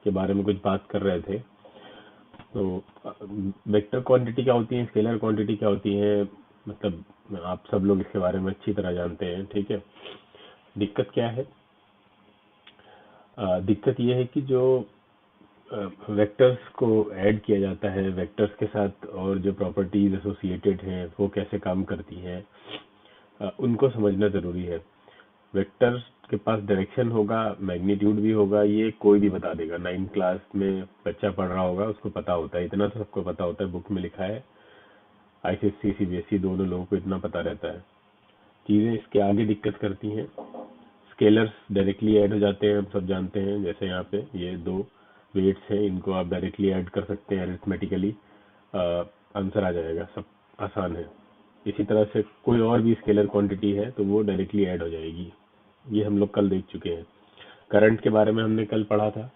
के बारे में कुछ बात कर रहे थे। तो वेक्टर क्वांटिटी क्या होती है, स्केलर क्वांटिटी क्या होती है, मतलब आप सब लोग इसके बारे में अच्छी तरह जानते हैं। ठीक है, दिक्कत क्या है? दिक्कत ये है कि जो वेक्टर्स को ऐड किया जाता है वेक्टर्स के साथ और जो प्रॉपर्टीज एसोसिएटेड हैं वो कैसे काम करती हैं, उनको समझना ज़रूरी है। वेक्टर्स के पास डायरेक्शन होगा, मैग्नीट्यूड भी होगा, ये कोई भी बता देगा। 9th क्लास में बच्चा पढ़ रहा होगा, उसको पता होता है, इतना तो सबको पता होता है, बुक में लिखा है। आईसीएससी सीबीएसई दोनों लोगों को इतना पता रहता है। चीज़ें इसके आगे दिक्कत करती हैं। स्केलर्स डायरेक्टली ऐड हो जाते हैं, हम सब जानते हैं। जैसे यहाँ पे ये दो वेट्स हैं, इनको आप डायरेक्टली ऐड कर सकते हैं अरिथमेटिकली, आंसर आ जाएगा, सब आसान है। इसी तरह से कोई और भी स्केलर क्वांटिटी है तो वो डायरेक्टली ऐड हो जाएगी। ये हम लोग कल देख चुके हैं। करंट के बारे में हमने कल पढ़ा था।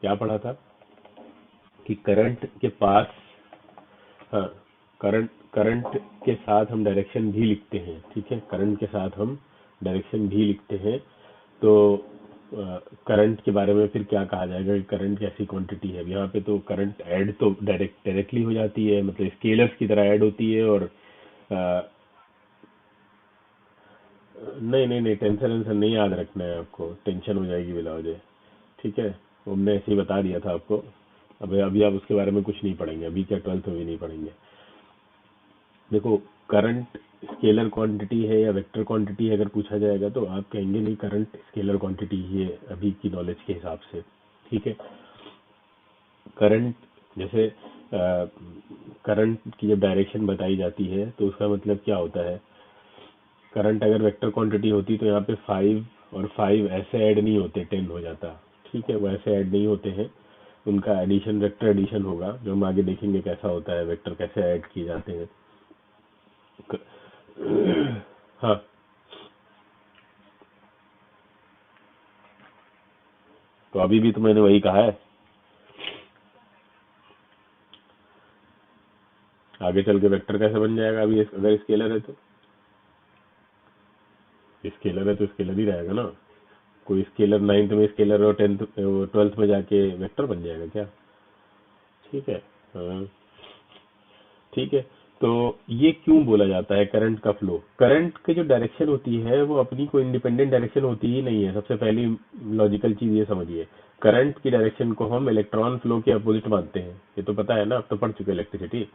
क्या पढ़ा था? कि करंट के पास, हाँ, करंट करंट के साथ हम डायरेक्शन भी लिखते हैं। ठीक है, करंट के साथ हम डायरेक्शन भी लिखते हैं। तो करंट के बारे में फिर क्या कहा जाएगा कि करंट कैसी क्वांटिटी है? यहाँ पे तो करंट ऐड तो डायरेक्टली हो जाती है, मतलब स्केलर्स की तरह ऐड होती है। और नहीं नहीं नहीं, टेंशन वेंशन नहीं याद रखना है आपको, टेंशन हो जाएगी बिला वजह। ठीक है, वो हमने ऐसे ही बता दिया था आपको। अब अभी आप उसके बारे में कुछ नहीं पढ़ेंगे, अभी क्या 12th में भी नहीं पढ़ेंगे। देखो, करंट स्केलर क्वांटिटी है या वेक्टर क्वांटिटी है, अगर पूछा जाएगा तो आप कहेंगे नहीं, करंट स्केलर क्वांटिटी ही है अभी की नॉलेज के हिसाब से। ठीक है, करंट जैसे करंट की जब डायरेक्शन बताई जाती है तो उसका मतलब क्या होता है? करंट अगर वेक्टर क्वांटिटी होती तो यहाँ पे 5 और 5 ऐसे ऐड नहीं होते, 10 हो जाता। ठीक है, वो ऐसे ऐड नहीं होते हैं, उनका एडिशन वेक्टर एडिशन होगा, जो हम आगे देखेंगे कैसा होता है, वेक्टर कैसे ऐड किए जाते हैं। हाँ, तो अभी भी तो मैंने वही कहा है। आगे चल के वेक्टर कैसे बन जाएगा? अभी अगर स्केलर है तो स्केलर है तो स्केलर ही रहेगा ना। कोई स्केलर 9th में स्केलर और 12th में जाके वेक्टर बन जाएगा क्या? ठीक है। हाँ, ठीक है। तो ये क्यों बोला जाता है करंट का फ्लो? करंट की जो डायरेक्शन होती है वो अपनी कोई इंडिपेंडेंट डायरेक्शन होती ही नहीं है। सबसे पहली लॉजिकल चीज ये समझिए, करंट की डायरेक्शन को हम इलेक्ट्रॉन फ्लो के अपोजिट मानते हैं। ये तो पता है ना, अब तो पढ़ चुके इलेक्ट्रिसिटी।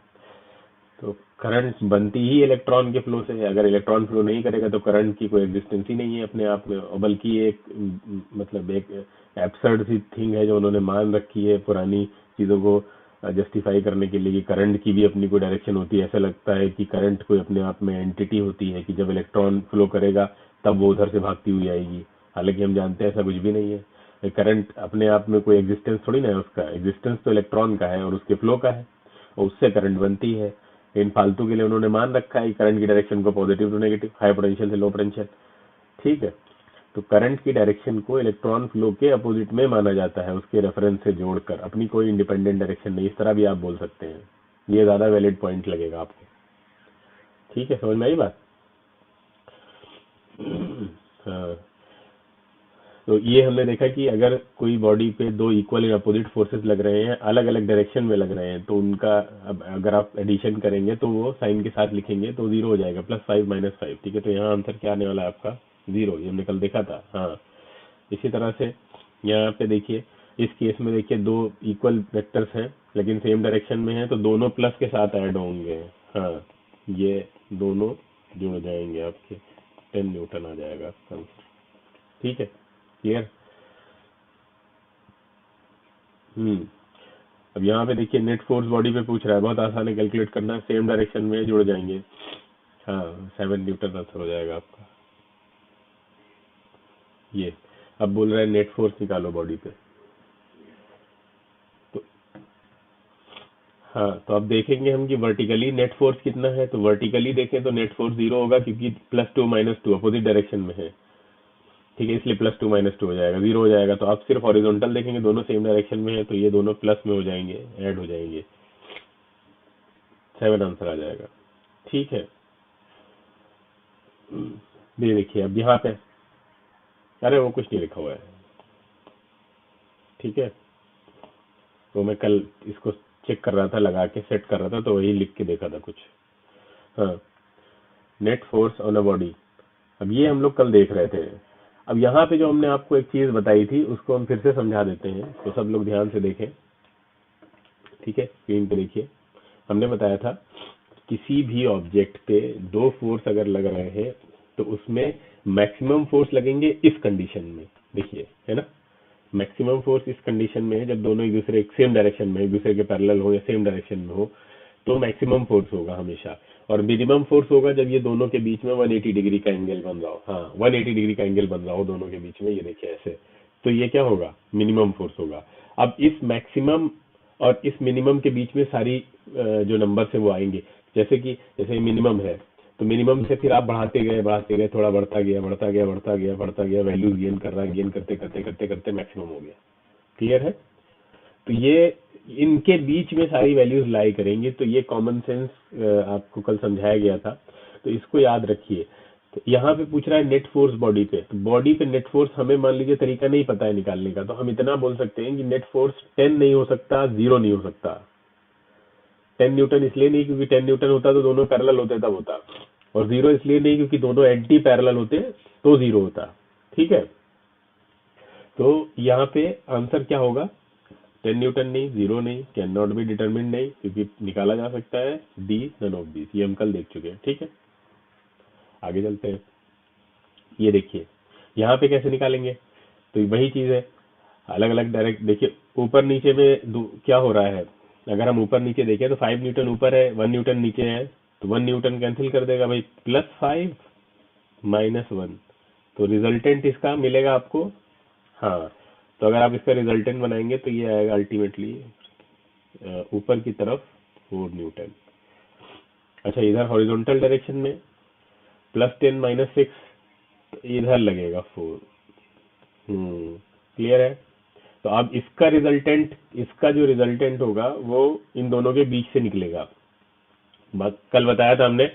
तो करंट बनती ही इलेक्ट्रॉन के फ्लो से है। अगर इलेक्ट्रॉन फ्लो नहीं करेगा तो करंट की कोई एग्जिस्टेंस ही नहीं है अपने आप में। और बल्कि एक मतलब एक एब्सर्ड सी थिंग है जो उन्होंने मान रखी है पुरानी चीज़ों को जस्टिफाई करने के लिए, कि करंट की भी अपनी कोई डायरेक्शन होती है। ऐसा लगता है कि करंट कोई अपने आप में एंटिटी होती है, कि जब इलेक्ट्रॉन फ्लो करेगा तब वो उधर से भागती हुई आएगी। हालांकि हम जानते हैं ऐसा कुछ भी नहीं है। करंट अपने आप में कोई एग्जिस्टेंस थोड़ी ना है, उसका एग्जिस्टेंस तो इलेक्ट्रॉन का है और उसके फ्लो का है, और उससे करंट बनती है। इन फालतू के लिए उन्होंने मान रखा है करंट की डायरेक्शन को positive to negative, high potential से लो पोटेंशियल। ठीक है, तो करंट की डायरेक्शन को इलेक्ट्रॉन फ्लो के अपोजिट में माना जाता है, उसके रेफरेंस से जोड़कर, अपनी कोई इंडिपेंडेंट डायरेक्शन नहीं। इस तरह भी आप बोल सकते हैं, ये ज्यादा वैलिड पॉइंट लगेगा आपको। ठीक है, समझ में आई बात? हाँ, तो ये हमने देखा कि अगर कोई बॉडी पे दो इक्वल इन अपोजिट फोर्सेस लग रहे हैं, अलग अलग डायरेक्शन में लग रहे हैं, तो उनका अब अगर आप एडिशन करेंगे तो वो साइन के साथ लिखेंगे तो जीरो हो जाएगा, +5 -5। ठीक है, तो यहाँ आंसर क्या आने वाला है आपका? जीरो। ये हमने कल देखा था। हाँ, इसी तरह से यहाँ पे देखिए, इस केस में देखिए दो इक्वल वेक्टर्स हैं लेकिन सेम डायरेक्शन में हैं, तो दोनों प्लस के साथ ऐड होंगे। हाँ, ये दोनों जुड़ जाएंगे आपके, 10 न्यूटन आ जाएगा आपका आंसर। ठीक है, क्लियर? हम्म। अब यहाँ पे देखिए नेट फोर्स बॉडी पे पूछ रहा है, बहुत आसान है कैलकुलेट करना, सेम डायरेक्शन में जुड़ जाएंगे। हाँ, 7 न्यूटन आंसर हो जाएगा आपका। ये अब बोल रहा है नेट फोर्स निकालो बॉडी पे। तो हाँ, तो अब देखेंगे हम कि वर्टिकली नेट फोर्स कितना है। तो वर्टिकली देखें तो नेट फोर्स जीरो होगा, क्योंकि +2 -2 अपोजिट डायरेक्शन में है। ठीक है, इसलिए +2 -2 हो जाएगा, जीरो हो जाएगा। तो आप सिर्फ हॉरिजॉन्टल देखेंगे, दोनों सेम डायरेक्शन में है, तो ये दोनों प्लस में हो जाएंगे, ऐड हो जाएंगे, 7 आंसर आ जाएगा। ठीक है, ये देखिए अब यहाँ पे, अरे वो कुछ नहीं लिखा हुआ है। ठीक है, वो मैं कल इसको चेक कर रहा था, लगा के सेट कर रहा था, तो वही लिख के देखा था कुछ। हाँ, net force on a body, अब ये हम लोग कल देख रहे थे। अब यहाँ पे जो हमने आपको एक चीज बताई थी उसको हम फिर से समझा देते हैं, तो सब लोग ध्यान से देखें। ठीक है, स्क्रीन पे देखिए। हमने बताया था किसी भी ऑब्जेक्ट पे दो फोर्स अगर लग रहे हैं तो उसमें मैक्सिमम फोर्स लगेंगे इस कंडीशन में, देखिए है ना। मैक्सिमम फोर्स इस कंडीशन में है जब दोनों एक दूसरे सेम डायरेक्शन में, एक दूसरे के पैरेलल हो या सेम डायरेक्शन में हो, तो मैक्सिमम फोर्स होगा हमेशा। और मिनिमम फोर्स होगा जब ये दोनों के बीच में 180 डिग्री का एंगल बन रहा हो। हाँ, 180 डिग्री का एंगल बन रहा हो दोनों के बीच में, ये देखिए ऐसे, तो ये क्या होगा, मिनिमम फोर्स होगा। अब इस मैक्सिमम और इस मिनिमम के बीच में सारी जो नंबर है वो आएंगे। जैसे कि जैसे मिनिमम है तो मिनिमम से फिर आप बढ़ाते गए, थोड़ा बढ़ता गया, वैल्यूज गेन कर रहा है, गेन करते करते करते करते मैक्सिमम हो गया। क्लियर है? तो ये इनके बीच में सारी वैल्यूज लाई करेंगे, तो ये कॉमन सेंस आपको कल समझाया गया था, तो इसको याद रखिए। तो यहाँ पे पूछ रहा है नेट फोर्स बॉडी पे, तो बॉडी पे नेट फोर्स हमें मान लीजिए तरीका नहीं पता है निकालने का, तो हम इतना बोल सकते हैं कि नेट फोर्स 10 नहीं हो सकता, 0 नहीं हो सकता। 10 न्यूटन इसलिए नहीं क्योंकि 10 न्यूटन होता तो दोनों पैरेलल होते तब होता, और 0 इसलिए नहीं क्योंकि दोनों एंटी पैरेलल होते तो 0 होता। ठीक है, तो यहाँ पे आंसर क्या होगा, 10 न्यूटन नहीं, 0 नहीं, कैन नॉट बी डिटरमिन नहीं, क्योंकि निकाला जा सकता है डी, नन ऑफ दिस, ये हम कल देख चुके हैं। ठीक है, आगे चलते हैं। ये देखिए यहाँ पे कैसे निकालेंगे, तो वही चीज है, अलग अलग डायरेक्ट। देखिए ऊपर नीचे में क्या हो रहा है, अगर हम ऊपर नीचे देखें तो 5 न्यूटन ऊपर है, 1 न्यूटन नीचे है, तो 1 न्यूटन कैंसिल कर देगा भाई, +5 -1, तो रिजल्टेंट इसका मिलेगा आपको। हाँ, तो अगर आप इसका रिजल्टेंट बनाएंगे तो ये आएगा अल्टीमेटली ऊपर की तरफ 4 न्यूटन। अच्छा, इधर हॉरिजॉन्टल डायरेक्शन में +10 -6, इधर लगेगा 4। क्लियर है? तो अब इसका रिजल्टेंट, इसका जो रिजल्टेंट होगा वो इन दोनों के बीच से निकलेगा। कल बताया था हमने,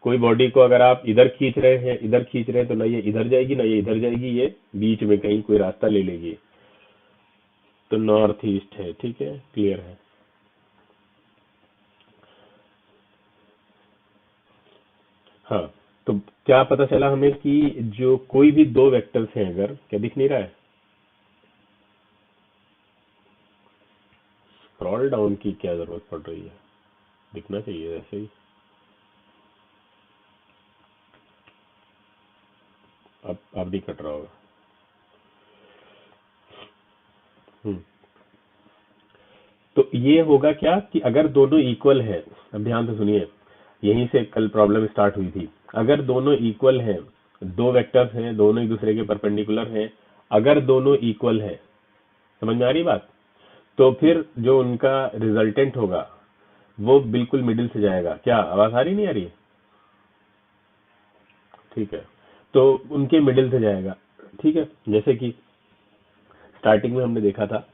कोई बॉडी को अगर आप इधर खींच रहे हैं, इधर खींच रहे हैं, तो ना ये इधर जाएगी ना ये इधर जाएगी, ये बीच में कहीं कोई रास्ता ले लेगी, तो नॉर्थ ईस्ट है। ठीक है, क्लियर है? हाँ, तो क्या पता चला हमें कि जो कोई भी दो वेक्टर्स हैं, अगर, क्या दिख नहीं रहा है, स्क्रॉल डाउन की क्या जरूरत पड़ रही है, दिखना चाहिए ऐसे ही। अब नहीं कट रहा होगा। हम्म, तो ये होगा क्या कि अगर दोनों इक्वल है, अब ध्यान से सुनिए, यहीं से कल प्रॉब्लम स्टार्ट हुई थी। अगर दोनों इक्वल हैं, दो वेक्टर्स हैं, दोनों एक दूसरे के परपेंडिकुलर हैं, अगर दोनों इक्वल है, समझ में आ रही बात, तो फिर जो उनका रिजल्टेंट होगा वो बिल्कुल मिडिल से जाएगा। क्या आवाज आ रही, नहीं आ रही? ठीक है, तो उनके मिडिल से जाएगा। ठीक है, जैसे कि स्टार्टिंग में हमने देखा था,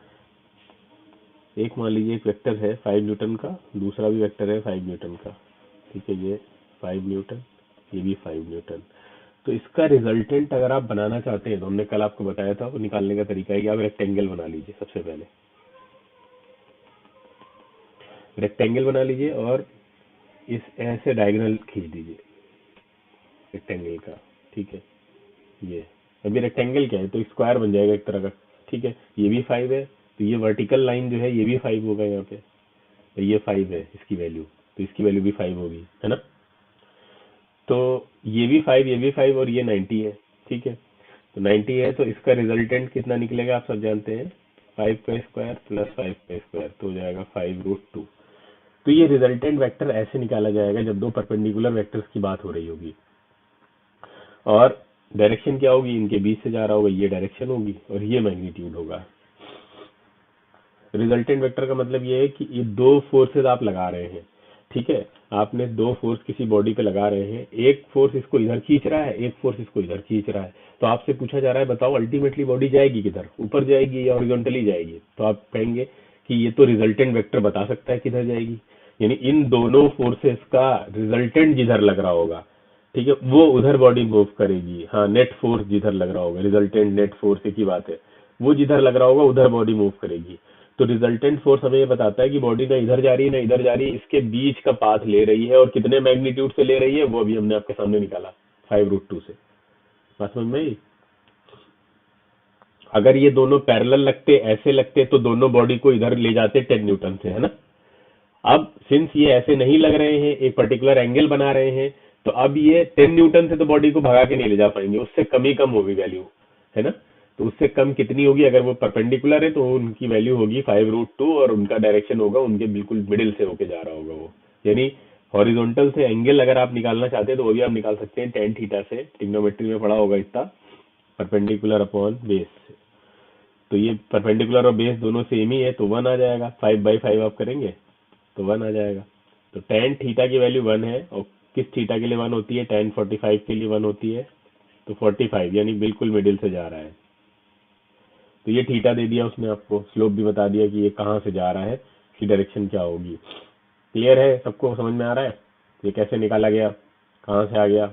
एक मान लीजिए एक वेक्टर है 5 न्यूटन का, दूसरा भी वेक्टर है 5 न्यूटन का। ठीक है, ये 5 न्यूटन, ये भी 5 न्यूटन। तो इसका रिजल्टेंट अगर आप बनाना चाहते हैं, तो हमने कल आपको बताया था, वो निकालने का तरीका है कि आप रेक्टेंगल बना लीजिए। सबसे पहले रेक्टेंगल बना लीजिए और इस ऐसे डायगोनल खींच दीजिए रेक्टेंगल का। ठीक है, ये अभी रेक्टेंगल क्या है, तो स्क्वायर बन जाएगा एक तरह का। ठीक है, ये भी 5 है, तो ये वर्टिकल लाइन जो है ये भी 5 होगा यहाँ पे, तो ये 5 है इसकी वैल्यू, तो इसकी वैल्यू भी 5 होगी, है ना। तो ये भी 5, ये भी 5 और ये 90 है। ठीक है, तो 90 है, तो इसका रिजल्टेंट कितना निकलेगा आप सब जानते हैं, 5 का स्क्वायर + 5 का स्क्वायर, तो हो जाएगा 5√2। तो ये रिजल्टेंट वेक्टर ऐसे निकाला जाएगा जब दो परपेंडिकुलर वेक्टर्स की बात हो रही होगी, और डायरेक्शन क्या होगी, इनके बीच से जा रहा होगा, ये डायरेक्शन होगी और ये मैग्नीट्यूड होगा। रिजल्टेंट वेक्टर का मतलब ये है कि ये दो फोर्सेस आप लगा रहे हैं। ठीक है, आपने दो फोर्स किसी बॉडी पे लगा रहे हैं, एक फोर्स इसको इधर खींच रहा है, एक फोर्स इसको इधर खींच रहा है, तो आपसे पूछा जा रहा है बताओ अल्टीमेटली बॉडी जाएगी किधर, ऊपर जाएगी या हॉरिजॉन्टली जाएगी, तो आप कहेंगे कि ये तो रिजल्टेंट वेक्टर बता सकता है किधर जाएगी, यानी इन दोनों फोर्सेस का रिजल्टेंट जिधर लग रहा होगा, ठीक है, वो उधर बॉडी मूव करेगी। हाँ, नेट फोर्स जिधर लग रहा होगा, रिजल्टेंट नेट फोर्स एक ही बात है, वो जिधर लग रहा होगा उधर बॉडी मूव करेगी। तो रिजल्टेंट फोर्स हमें ये बताता है कि बॉडी ना इधर जा रही है ना इधर जा रही है, इसके बीच का पाथ ले रही है, और कितने मैग्नीट्यूड से ले रही है वो अभी हमने आपके सामने निकाला 5√2 से। बात समझ में आई? अगर ये दोनों पैरेलल लगते, ऐसे लगते, तो दोनों बॉडी को इधर ले जाते 10 न्यूटन से, है ना। अब सिंस ये ऐसे नहीं लग रहे हैं, एक पर्टिकुलर एंगल बना रहे हैं, तो अब ये 10 न्यूटन से तो बॉडी को भगा के नहीं ले जा पाएंगे, उससे कम ही कम होगी वैल्यू, है ना। तो उससे कम कितनी होगी? अगर वो परपेंडिकुलर है तो उनकी वैल्यू होगी 5√2, और उनका डायरेक्शन होगा उनके बिल्कुल मिडिल से होके जा रहा होगा वो। यानी हॉरिजॉन्टल से एंगल अगर आप निकालना चाहते हैं तो वो भी आप निकाल सकते हैं tan थीटा से। ट्रिग्नोमेट्री में पढ़ा होगा इतना, परपेंडिकुलर अपॉन बेस से। तो ये परपेंडिकुलर और बेस दोनों सेम ही है, तो 1 आ जाएगा। 5/5 आप करेंगे तो 1 आ जाएगा। तो tan थीटा की वैल्यू 1 है, और किस थीटा के लिए 1 होती है? tan 45 के लिए 1 होती है। तो 45 यानी बिल्कुल मिडिल से जा रहा है। तो ये थीटा दे दिया उसने आपको, स्लोप भी बता दिया कि ये कहाँ से जा रहा है, इसकी डायरेक्शन क्या होगी। क्लियर है? सबको समझ में आ रहा है ये कैसे निकाला गया, कहाँ से आ गया?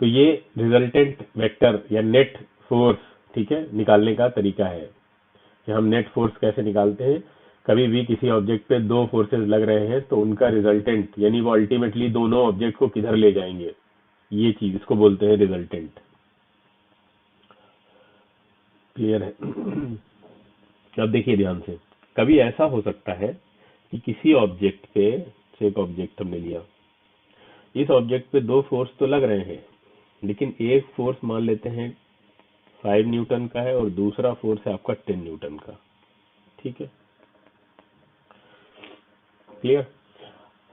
तो ये रिजल्टेंट वेक्टर या नेट फोर्स, ठीक है, निकालने का तरीका है कि हम नेट फोर्स कैसे निकालते हैं। कभी भी किसी ऑब्जेक्ट पे दो फोर्सेस लग रहे हैं तो उनका रिजल्टेंट यानी वो अल्टीमेटली दोनों ऑब्जेक्ट को किधर ले जाएंगे, ये चीज, इसको बोलते हैं रिजल्टेंट। क्लियर है? अब देखिए ध्यान से, कभी ऐसा हो सकता है कि किसी ऑब्जेक्ट पे, एक ऑब्जेक्ट हमने लिया, इस ऑब्जेक्ट पे दो फोर्स तो लग रहे हैं, लेकिन एक फोर्स मान लेते हैं 5 न्यूटन का है और दूसरा फोर्स है आपका 10 न्यूटन का। ठीक है, क्लियर?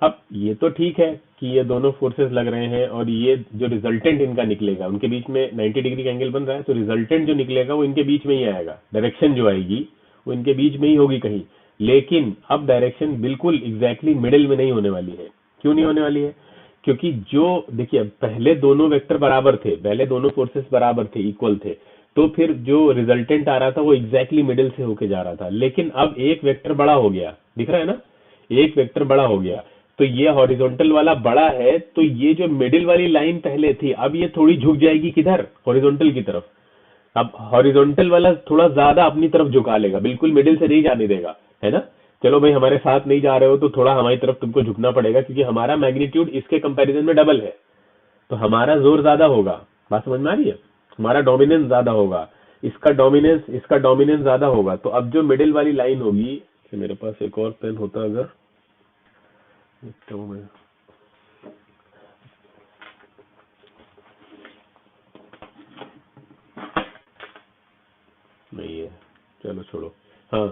अब ये तो ठीक है कि ये दोनों फोर्सेस लग रहे हैं, और ये जो रिजल्टेंट इनका निकलेगा, उनके बीच में 90 डिग्री का एंगल बन रहा है, तो रिजल्टेंट जो निकलेगा वो इनके बीच में ही आएगा, डायरेक्शन जो आएगी वो इनके बीच में ही होगी कहीं। लेकिन अब डायरेक्शन बिल्कुल एग्जैक्टली मिडिल में नहीं होने वाली है। क्यों नहीं होने वाली है? क्योंकि जो देखिए, पहले दोनों वेक्टर बराबर थे, पहले दोनों फोर्सेस बराबर थे, इक्वल थे, तो फिर जो रिजल्टेंट आ रहा था वो एग्जैक्टली मिडिल से होके जा रहा था। लेकिन अब एक वेक्टर बड़ा हो गया, दिख रहा है ना, एक वेक्टर बड़ा हो गया, तो ये हॉरिजॉन्टल वाला बड़ा है, तो ये जो मिडिल वाली लाइन पहले थी अब ये थोड़ी झुक जाएगी किधर? हॉरिजॉन्टल की तरफ। अब हॉरिजॉन्टल वाला थोड़ा ज्यादा अपनी तरफ झुका लेगा, बिल्कुल मिडिल से नहीं जाने देगा, है ना। चलो भाई, हमारे साथ नहीं जा रहे हो तो थोड़ा हमारी तरफ तुमको झुकना पड़ेगा, क्योंकि हमारा मैग्नीट्यूड इसके कंपैरिजन में डबल है, तो हमारा जोर ज्यादा होगा। बात समझ में आ रही है? हमारा डोमिनेंस ज्यादा होगा, इसका डोमिनेंस ज्यादा होगा। तो अब जो मिडिल वाली लाइन होगी, मेरे पास एक और पेन होता अगर, तो मैं नहीं है, चलो छोड़ो। हाँ,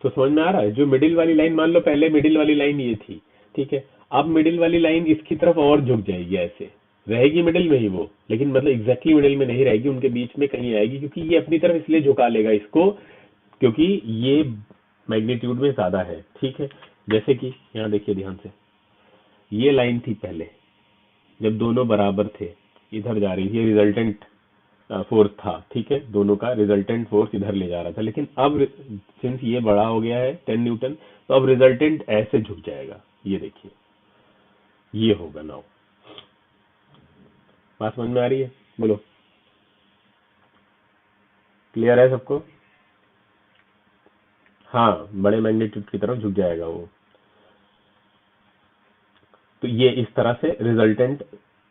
तो समझ में आ रहा है? जो मिडिल वाली लाइन, मान लो पहले मिडिल वाली लाइन ये थी, ठीक है, अब मिडिल वाली लाइन इसकी तरफ और झुक जाएगी, ऐसे रहेगी मिडिल में ही वो, लेकिन मतलब एग्जैक्टली मिडिल में नहीं रहेगी, उनके बीच में कहीं आएगी, क्योंकि ये अपनी तरफ इसलिए झुका लेगा इसको, क्योंकि ये मैग्नीट्यूड में ज्यादा है। ठीक है, जैसे कि यहाँ देखिए ध्यान से, ये लाइन थी पहले जब दोनों बराबर थे, इधर जा रही थी, रिजल्टेंट फोर्स था, ठीक है, दोनों का रिजल्टेंट फोर्स इधर ले जा रहा था। लेकिन अब सिंस ये बड़ा हो गया है 10 न्यूटन, तो अब रिजल्टेंट ऐसे झुक जाएगा, ये देखिए, ये होगा। नाउ बात समझ में आ रही है? बोलो, क्लियर है सबको? हाँ, बड़े मैग्नीट्यूड की तरफ झुक जाएगा वो। तो ये इस तरह से रिजल्टेंट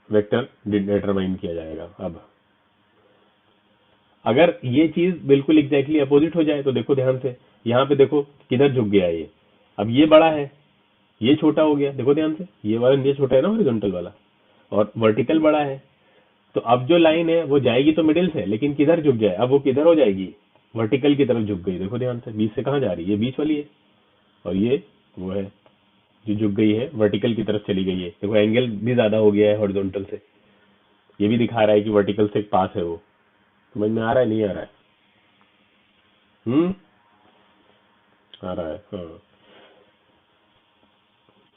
वेक्टर डिटरमाइन किया जाएगा। अब अगर ये चीज बिल्कुल एग्जैक्टली अपोजिट हो जाए तो देखो ध्यान से, यहाँ पे देखो किधर झुक गया ये, अब ये बड़ा है, ये छोटा हो गया, देखो ध्यान से, ये वाला ये छोटा है ना हॉरिजॉन्टल वाला, और वर्टिकल बड़ा है। तो अब जो लाइन है वो जाएगी तो मिडिल से, लेकिन किधर झुक जाए? अब वो किधर हो जाएगी? वर्टिकल की तरफ झुक गई। देखो ध्यान से, बीच से कहाँ जा रही है? ये बीच वाली है, और ये वो है जो झुक गई है, वर्टिकल की तरफ चली गई है। देखो एंगल भी ज्यादा हो गया है हॉरिजॉन्टल से, ये भी दिखा रहा है कि वर्टिकल से पास है वो। समझ में आ रहा है नहीं आ रहा है? हम्म, आ रहा है, हाँ।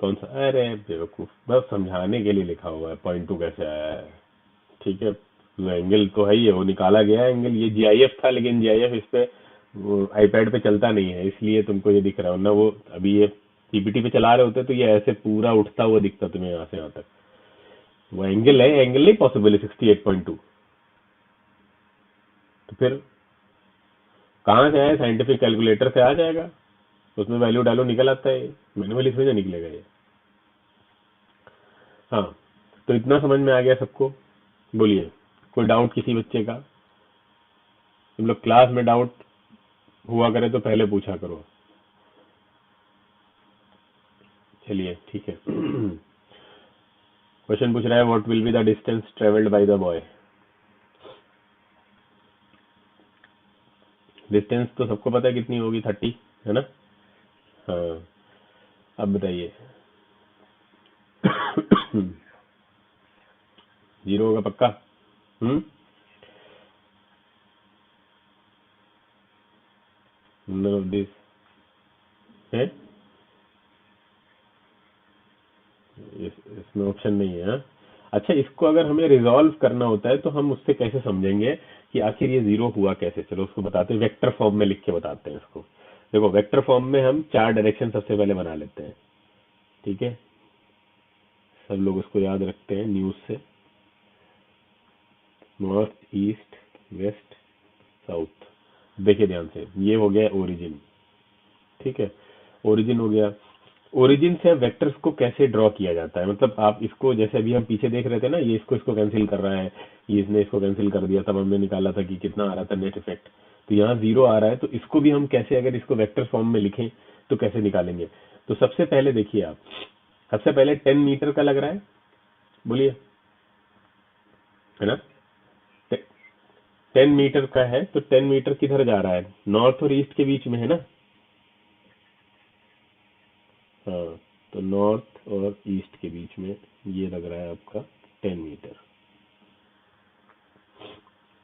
कौन सा? अरे बेवकूफ, बस समझाने के लिए लिखा हुआ है, पॉइंट टू कैसे आया है। ठीक है, एंगल तो है ही है, वो निकाला गया है एंगल, ये जीआईएफ था, लेकिन जीआईएफ इस पे आईपैड पे चलता नहीं है, इसलिए तुमको ये दिख रहा है, वरना वो अभी ये पीपीटी पे चला रहे होते तो ये ऐसे पूरा उठता हुआ दिखता तुम्हें यहाँ से यहाँ तक। वो एंगल है, एंगल नहीं पॉसिबल है 68.2। तो फिर कहाँ से आया, साइंटिफिक कैलकुलेटर से आ जाएगा, उसमें वैल्यू डालो निकल आता है, मैनुअली थोड़ी ना निकलेगा ये। हाँ, तो इतना समझ में आ गया सबको? बोलिए, कोई डाउट किसी बच्चे का? तुम लोग क्लास में डाउट हुआ करे तो पहले पूछा करो। चलिए ठीक है। क्वेश्चन पूछ रहा है what will be the distance travelled by the boy. Distance तो सबको पता है कितनी होगी, 30, है ना? हाँ, अब बताइए। 0 होगा पक्का? हम्म, none of this है, इसमें ऑप्शन नहीं है, हाँ? अच्छा, इसको अगर हमें रिजॉल्व करना होता है तो हम उससे कैसे समझेंगे कि आखिर ये 0 हुआ कैसे? चलो उसको बताते हैं, वेक्टर फॉर्म में लिख के बताते हैं इसको। देखो, वेक्टर फॉर्म में हम 4 डायरेक्शन सबसे पहले बना लेते हैं, ठीक है? सब लोग उसको याद रखते हैं न्यूज से, नॉर्थ, ईस्ट, वेस्ट, साउथ। देखिए ध्यान से, ये हो गया ओरिजिन, ठीक है? ओरिजिन हो गया। ओरिजिन से वेक्टर्स को कैसे ड्रॉ किया जाता है, मतलब आप इसको, जैसे अभी हम पीछे देख रहे थे ना, ये इसको कैंसिल कर रहा है, ये इसने इसको कैंसिल कर दिया, तब हमने निकाला था कि कितना आ रहा था नेट इफेक्ट। तो यहाँ 0 आ रहा है, तो इसको भी हम कैसे, अगर इसको वेक्टर फॉर्म में लिखें तो कैसे निकालेंगे? तो सबसे पहले देखिए आप, सबसे पहले 10 मीटर का लग रहा है, बोलिए, है ना? 10 मीटर का है, तो 10 मीटर किधर जा रहा है? नॉर्थ और ईस्ट के बीच में, है ना? हाँ, तो नॉर्थ और ईस्ट के बीच में ये लग रहा है आपका 10 मीटर।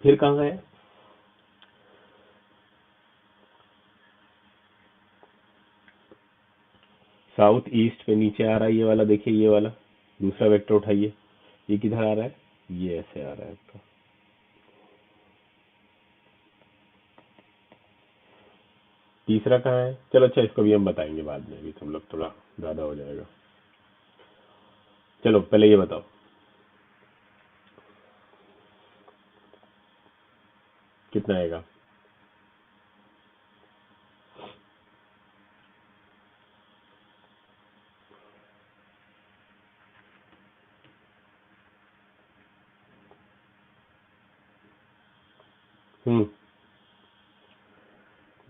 फिर कहाँ है? साउथ ईस्ट पे नीचे आ रहा है ये वाला, देखिए ये वाला दूसरा वेक्टर उठाइए, ये किधर आ रहा है? ये ऐसे आ रहा है आपका। तीसरा कहाँ है? चलो अच्छा, इसको भी हम बताएंगे बाद में, अभी तुम लोग थोड़ा ज्यादा हो जाएगा। चलो पहले ये बताओ, कितना आएगा?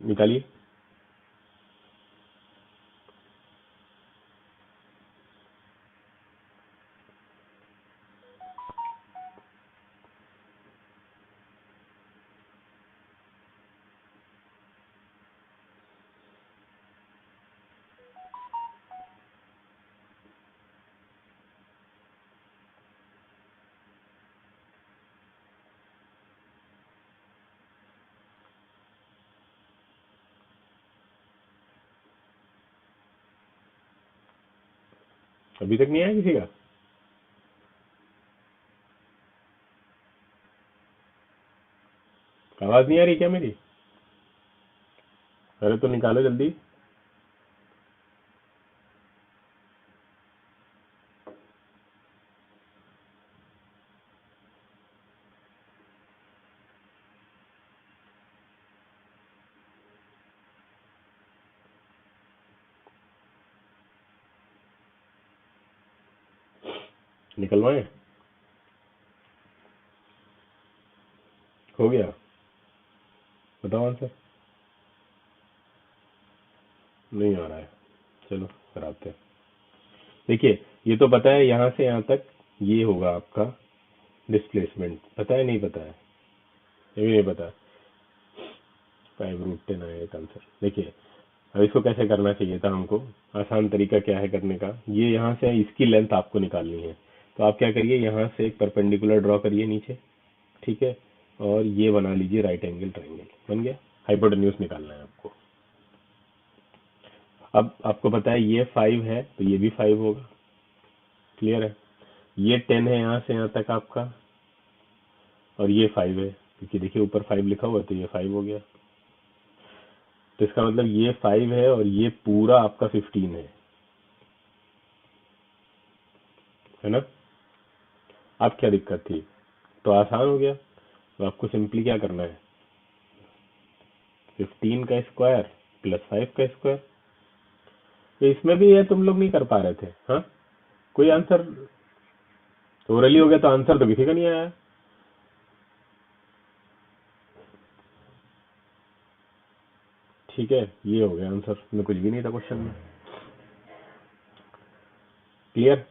निकालिए। अभी तक नहीं आया किसी का? आवाज नहीं आ रही क्या मेरी? अरे तो निकालो जल्दी। निकलवाए? हो गया? बताओ आंसर। नहीं आ रहा है, चलो कराते हैं। देखिए, ये तो पता है यहाँ से यहाँ तक ये होगा आपका डिस्प्लेसमेंट, पता है नहीं पता है? ये भी नहीं पता। 5√10 आया एक आंसर। देखिए, अब इसको कैसे करना चाहिए था हमको? आसान तरीका क्या है करने का, ये यहाँ से इसकी लेंथ आपको निकालनी है। तो आप क्या करिए, यहाँ से एक परपेंडिकुलर ड्रॉ करिए नीचे, ठीक है? और ये बना लीजिए राइट एंगल ट्राइंगल, बन गया। हाइपोटेन्यूज निकालना है आपको। अब आपको पता है ये 5 है, तो ये भी 5 होगा, क्लियर है? ये 10 है यहाँ से यहाँ तक आपका, और ये 5 है, क्योंकि देखिए ऊपर 5 लिखा हुआ है, तो ये 5 हो गया। तो इसका मतलब ये 5 है और ये पूरा आपका 15 है ना? अब क्या दिक्कत थी? तो आसान हो गया। तो आपको सिंपली क्या करना है, 15 का स्क्वायर प्लस 5 का स्क्वायर। तो इसमें भी ये तुम लोग नहीं कर पा रहे थे, हाँ? कोई आंसर ओरली हो गया तो आंसर तो किसी का नहीं आया। ठीक है, ये हो गया आंसर, में कुछ भी नहीं था क्वेश्चन में। क्लियर?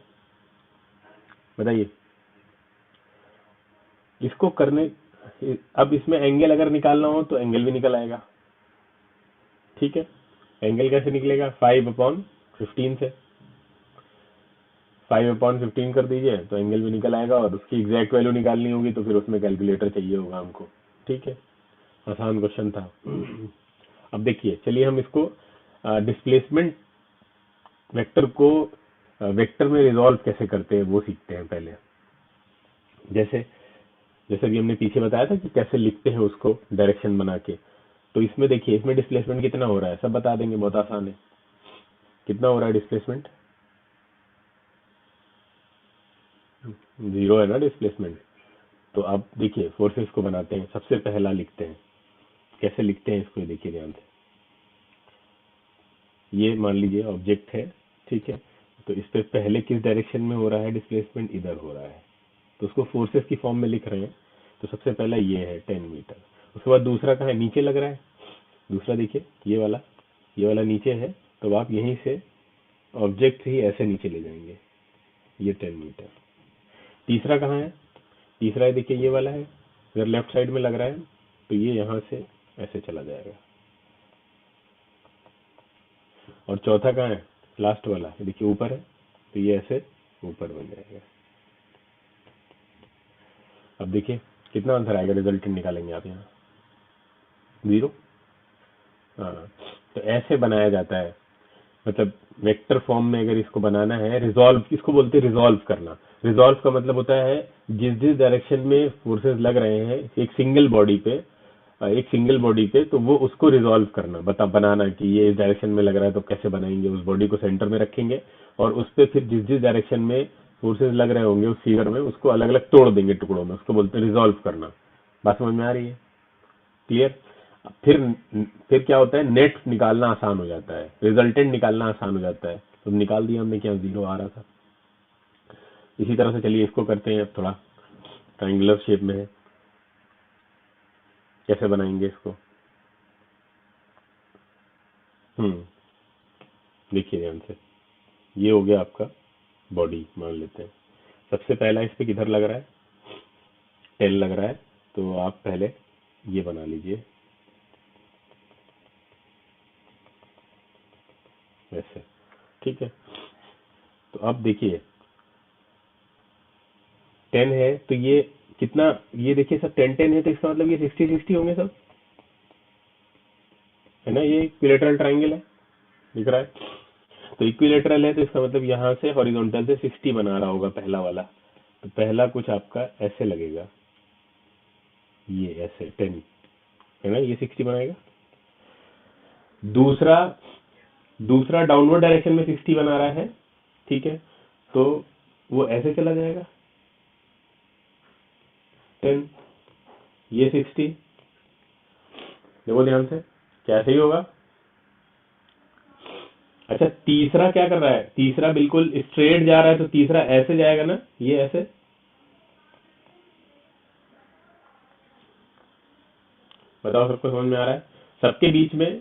बताइए इसको करने। अब इसमें एंगल अगर निकालना हो तो एंगल भी निकल आएगा। ठीक है, एंगल कैसे निकलेगा? 5/15 से 5/15 कर दीजिए तो एंगल भी निकल आएगा, और उसकी एग्जैक्ट वैल्यू निकालनी होगी तो फिर उसमें कैलकुलेटर चाहिए होगा हमको। ठीक है, आसान क्वेश्चन था। अब देखिए, चलिए हम इसको डिस्प्लेसमेंट वेक्टर को वेक्टर में रिजॉल्व कैसे करते हैं वो सीखते हैं पहले। जैसे जैसे भी हमने पीछे बताया था कि कैसे लिखते हैं उसको डायरेक्शन बना के। तो इसमें देखिए, इसमें डिस्प्लेसमेंट कितना हो रहा है सब बता देंगे, बहुत आसान है। कितना हो रहा है डिस्प्लेसमेंट? 0 है ना डिस्प्लेसमेंट। तो अब देखिए फोर्सेस को बनाते हैं, सबसे पहला लिखते हैं। कैसे लिखते हैं इसको देखिए ध्यान से। ये मान लीजिए ऑब्जेक्ट है, ठीक है, तो इस पे पहले किस डायरेक्शन में हो रहा है डिस्प्लेसमेंट? इधर हो रहा है, तो उसको फोर्सेस की फॉर्म में लिख रहे हैं। तो सबसे पहला ये है 10 मीटर। उसके बाद दूसरा कहाँ है? नीचे लग रहा है। दूसरा देखिए ये वाला नीचे है, तो आप यहीं से ऑब्जेक्ट ही ऐसे नीचे ले जाएंगे, ये 10 मीटर। तीसरा कहाँ है? तीसरा है देखिए ये वाला है, अगर लेफ्ट साइड में लग रहा है तो ये यहाँ से ऐसे चला जाएगा। और चौथा कहाँ है? लास्ट वाला देखिए ऊपर है, तो ये ऐसे ऊपर बन जाएगा। अब देखिए कितना आंसर आएगा, रिजल्टेंट निकालेंगे आप यहाँ 0। हाँ, तो ऐसे बनाया जाता है, मतलब वेक्टर फॉर्म में अगर इसको बनाना है। रिजॉल्व इसको बोलते हैं, रिजॉल्व करना। रिजॉल्व का मतलब होता है जिस जिस डायरेक्शन में फोर्सेस लग रहे हैं एक सिंगल बॉडी पे, तो वो उसको रिजॉल्व करना, बनाना कि ये इस डायरेक्शन में लग रहा है तो कैसे बनाएंगे। उस बॉडी को सेंटर में रखेंगे और उस पर फिर जिस जिस डायरेक्शन में फोर्सेस लग रहे होंगे उस फिगर में उसको अलग अलग तोड़ देंगे टुकड़ों में, उसको बोलते हैं रिजॉल्व करना। बात समझ में आ रही है? क्लियर? फिर फिर क्या होता है, नेट निकालना आसान हो जाता है, रिजल्टेंट निकालना आसान हो जाता है। तो निकाल दिया हमने, क्या 0 आ रहा था। इसी तरह से चलिए इसको करते हैं, अब थोड़ा ट्राइंगुलर शेप में है, कैसे बनाएंगे इसको। देखिए ध्यान से, ये हो गया आपका बॉडी मान लेते हैं। सबसे पहला इस पे किधर लग रहा है? टेल लग रहा है, तो आप पहले ये बना लीजिए ऐसे। ठीक है, तो अब देखिए 10 है तो ये कितना, ये देखिए सब 10-10 है, तो इसका मतलब ये 60-60 होंगे सब, है ना? ये इक्विलेटरल ट्राइंगल है, दिख रहा है? तो इक्विलेटरल है तो इसका मतलब यहाँ से हॉरिजॉन्टल से 60 बना रहा होगा पहला वाला। तो पहला कुछ आपका ऐसे लगेगा, ये ऐसे 10 है ना, ये 60 बनाएगा। दूसरा दूसरा डाउनवर्ड डायरेक्शन में 60 बना रहा है, ठीक है, तो वो ऐसे चला जाएगा 10, ये 60। देखो ध्यान से, क्या सही होगा? अच्छा, तीसरा क्या कर रहा है? तीसरा बिल्कुल स्ट्रेट जा रहा है, तो तीसरा ऐसे जाएगा ना, ये ऐसे। बताओ सबको समझ में आ रहा है? सबके बीच में,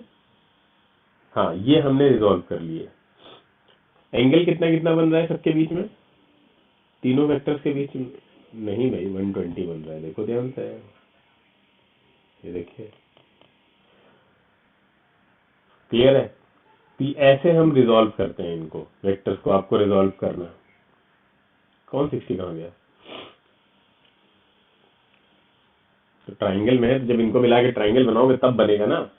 हाँ ये हमने रिजॉल्व कर लिए। एंगल कितना कितना बन रहा है सबके बीच में, तीनों वेक्टर्स के बीच में? नहीं भाई, 120 बन रहा है, देखो ध्यान से, ये देखिए। क्लियर है? तो ऐसे हम रिजॉल्व करते हैं इनको, वेक्टर्स को आपको रिजॉल्व करना। कौन 60 कहाँ गया? तो ट्राइंगल में है, तो जब इनको मिला के ट्राइंगल बनाओगे तब बनेगा ना।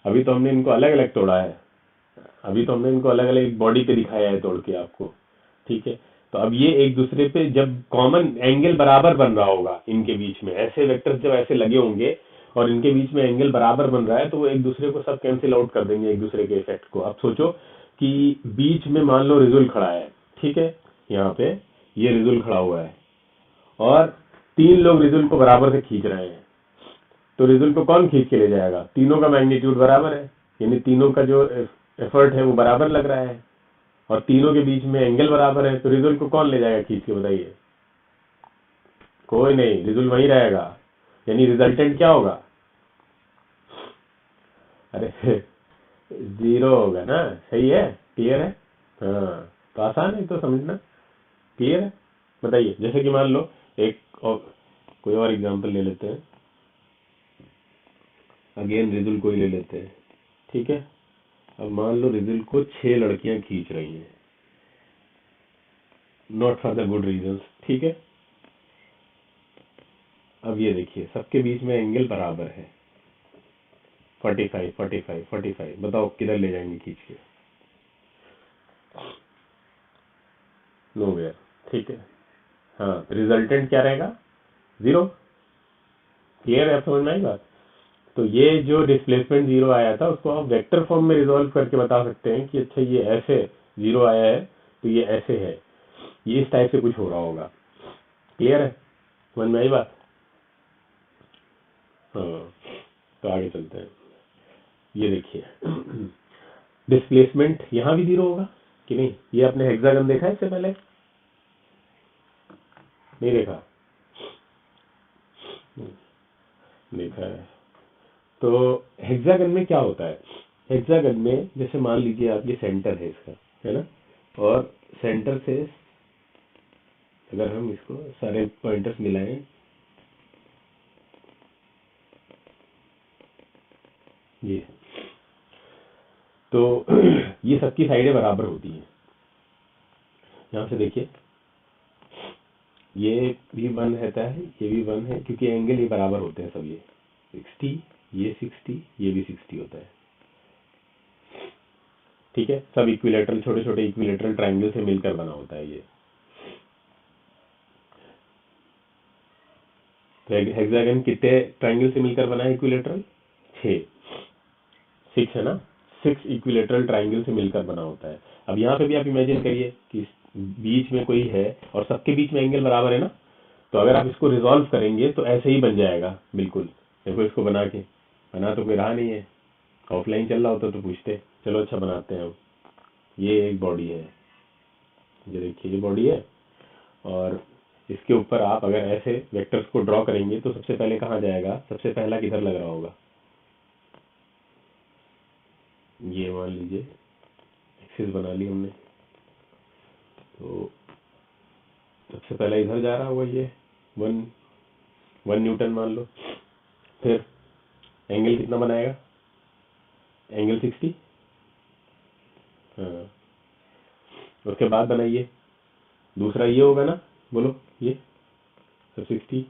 अभी तो हमने इनको अलग अलग तोड़ा है, अभी तो हमने इनको अलग अलग बॉडी पे दिखाया है तोड़ के आपको। ठीक है, तो अब ये एक दूसरे पे जब कॉमन एंगल बराबर बन रहा होगा इनके बीच में, ऐसे वेक्टर्स जब ऐसे लगे होंगे और इनके बीच में एंगल बराबर बन रहा है, तो वो एक दूसरे को सब कैंसिल आउट कर देंगे, एक दूसरे के इफेक्ट को। अब सोचो कि बीच में मान लो रिजुल खड़ा है, ठीक है, यहाँ पे ये रिजुल खड़ा हुआ है और 3 लोग रिजुल को बराबर से खींच रहे हैं, तो रिजल्ट को कौन खींच के ले जाएगा? तीनों का मैग्नीट्यूड बराबर है, यानी तीनों का जो एफर्ट है वो बराबर लग रहा है और तीनों के बीच में एंगल बराबर है, तो रिजल्ट को कौन ले जाएगा खींच के? बताइए। कोई नहीं, रिजल्ट वही रहेगा, यानी रिजल्टेंट क्या होगा? अरे जीरो होगा ना, सही है, क्लियर है। हाँ, तो आसान है तो समझना, क्लियर है। बताइए, जैसे कि मान लो एक और कोई और एग्जांपल ले लेते हैं, अगेन रिजल्ट को ही ले लेते हैं, ठीक है। अब मान लो रिजल्ट को 6 लड़कियां खींच रही हैं, not for the good reason, ठीक है। अब ये देखिए, सबके बीच में एंगल बराबर है, 45 45 45। बताओ किधर ले जाएंगे खींच के? नोवेयर, ठीक है। हाँ, रिजल्टेंट क्या रहेगा? जीरो। क्लियर है, आप समझ में आई बात? तो ये जो डिस्प्लेसमेंट जीरो आया था उसको आप वेक्टर फॉर्म में रिजॉल्व करके बता सकते हैं कि अच्छा ये ऐसे जीरो आया है तो ये ऐसे है, ये इस टाइप से कुछ हो रहा होगा। क्लियर है, समझ में आई बात? हाँ, तो आगे चलते हैं। ये देखिए डिस्प्लेसमेंट यहाँ भी जीरो होगा कि नहीं? ये आपने हेक्सागन देखा है इससे पहले? नहीं देखा? देखा है। तो हेक्सागन में क्या होता है? हेक्सागन में जैसे मान लीजिए आप, ये सेंटर है इसका, है ना, और सेंटर से अगर हम इसको सारे पॉइंटर्स मिलाएं, ये तो ये सबकी साइडें बराबर होती हैं। यहाँ से देखिए, ये भी 1 रहता है, ये भी 1 है, क्योंकि एंगल ये बराबर होते हैं सब। ये 60, ये 60, ये भी 60 होता है, ठीक है। सब इक्विलेटरल, छोटे छोटे इक्विलेटरल ट्राइंगल से मिलकर बना होता है ये। तो हेक्सागन कितने ट्राइंगल से मिलकर बना है इक्विलेटरल? 6 है ना, 6 इक्विलेटरल ट्राइंगल से मिलकर बना होता है। अब यहाँ पे भी आप इमेजिन करिए कि बीच में कोई है और सबके बीच में एंगल बराबर है ना, तो अगर आप इसको रिजॉल्व करेंगे तो ऐसे ही बन जाएगा बिल्कुल। देखो, इसको बना तो कोई रहा नहीं है, ऑफलाइन चल रहा होता तो पूछते। चलो अच्छा, बनाते हैं हम। ये एक बॉडी है, ये देखिए, ये बॉडी है, और इसके ऊपर आप अगर ऐसे वेक्टर्स को ड्रॉ करेंगे तो सबसे पहले कहाँ जाएगा? सबसे पहला किधर लग रहा होगा? ये मान लीजिए एक्सिस बना ली हमने, तो सबसे पहले इधर जा रहा होगा ये 1 न्यूटन मान लो। फिर एंगल कितना बनाएगा? एंगल 60। हाँ, उसके बाद बनाइए दूसरा, ये होगा ना, बोलो ये सब 60,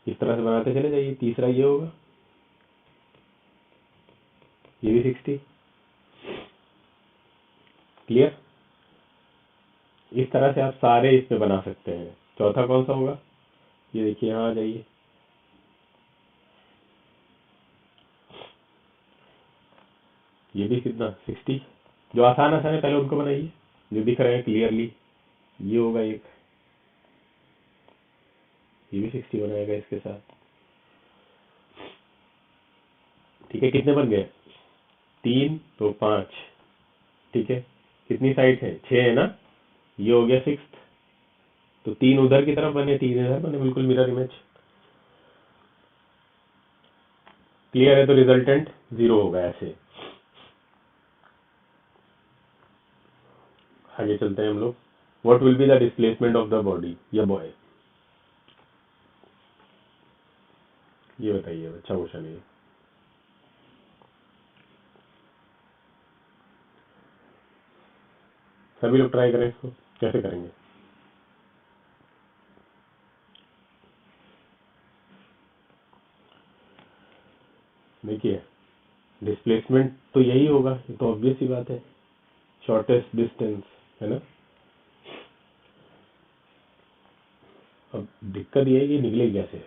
इस तरह से बनाते चले जाइए। तीसरा ये होगा, ये भी 60। क्लियर? इस तरह से आप सारे इस पे बना सकते हैं। चौथा कौन सा होगा? ये देखिए, यहाँ आ जाइए, ये भी कितना? 60। जो आसान आसान है पहले उनको बनाइए, जो दिख रहे हैं क्लियरली। ये होगा एक, ये भी 60 बनाएगा इसके साथ, ठीक है। कितने बन गए? 3 तो 5, ठीक है। कितनी साइड है? 6 है ना, ये हो गया 6। तो 3 उधर की तरफ बने, 3 इधर बने, बिल्कुल मिरर इमेज। क्लियर है? तो रिजल्टेंट जीरो होगा ऐसे। आगे चलते हैं हम लोग। What will be the displacement of the body या बॉय? ये बताइए, अच्छा क्वेश्चन है। सभी लोग ट्राई करें इसको, कैसे करेंगे? देखिए, डिस्प्लेसमेंट तो यही होगा, ये तो ऑब्वियस ही बात है, शॉर्टेस्ट डिस्टेंस, है ना। अब दिक्कत ये है कि निकले कैसे?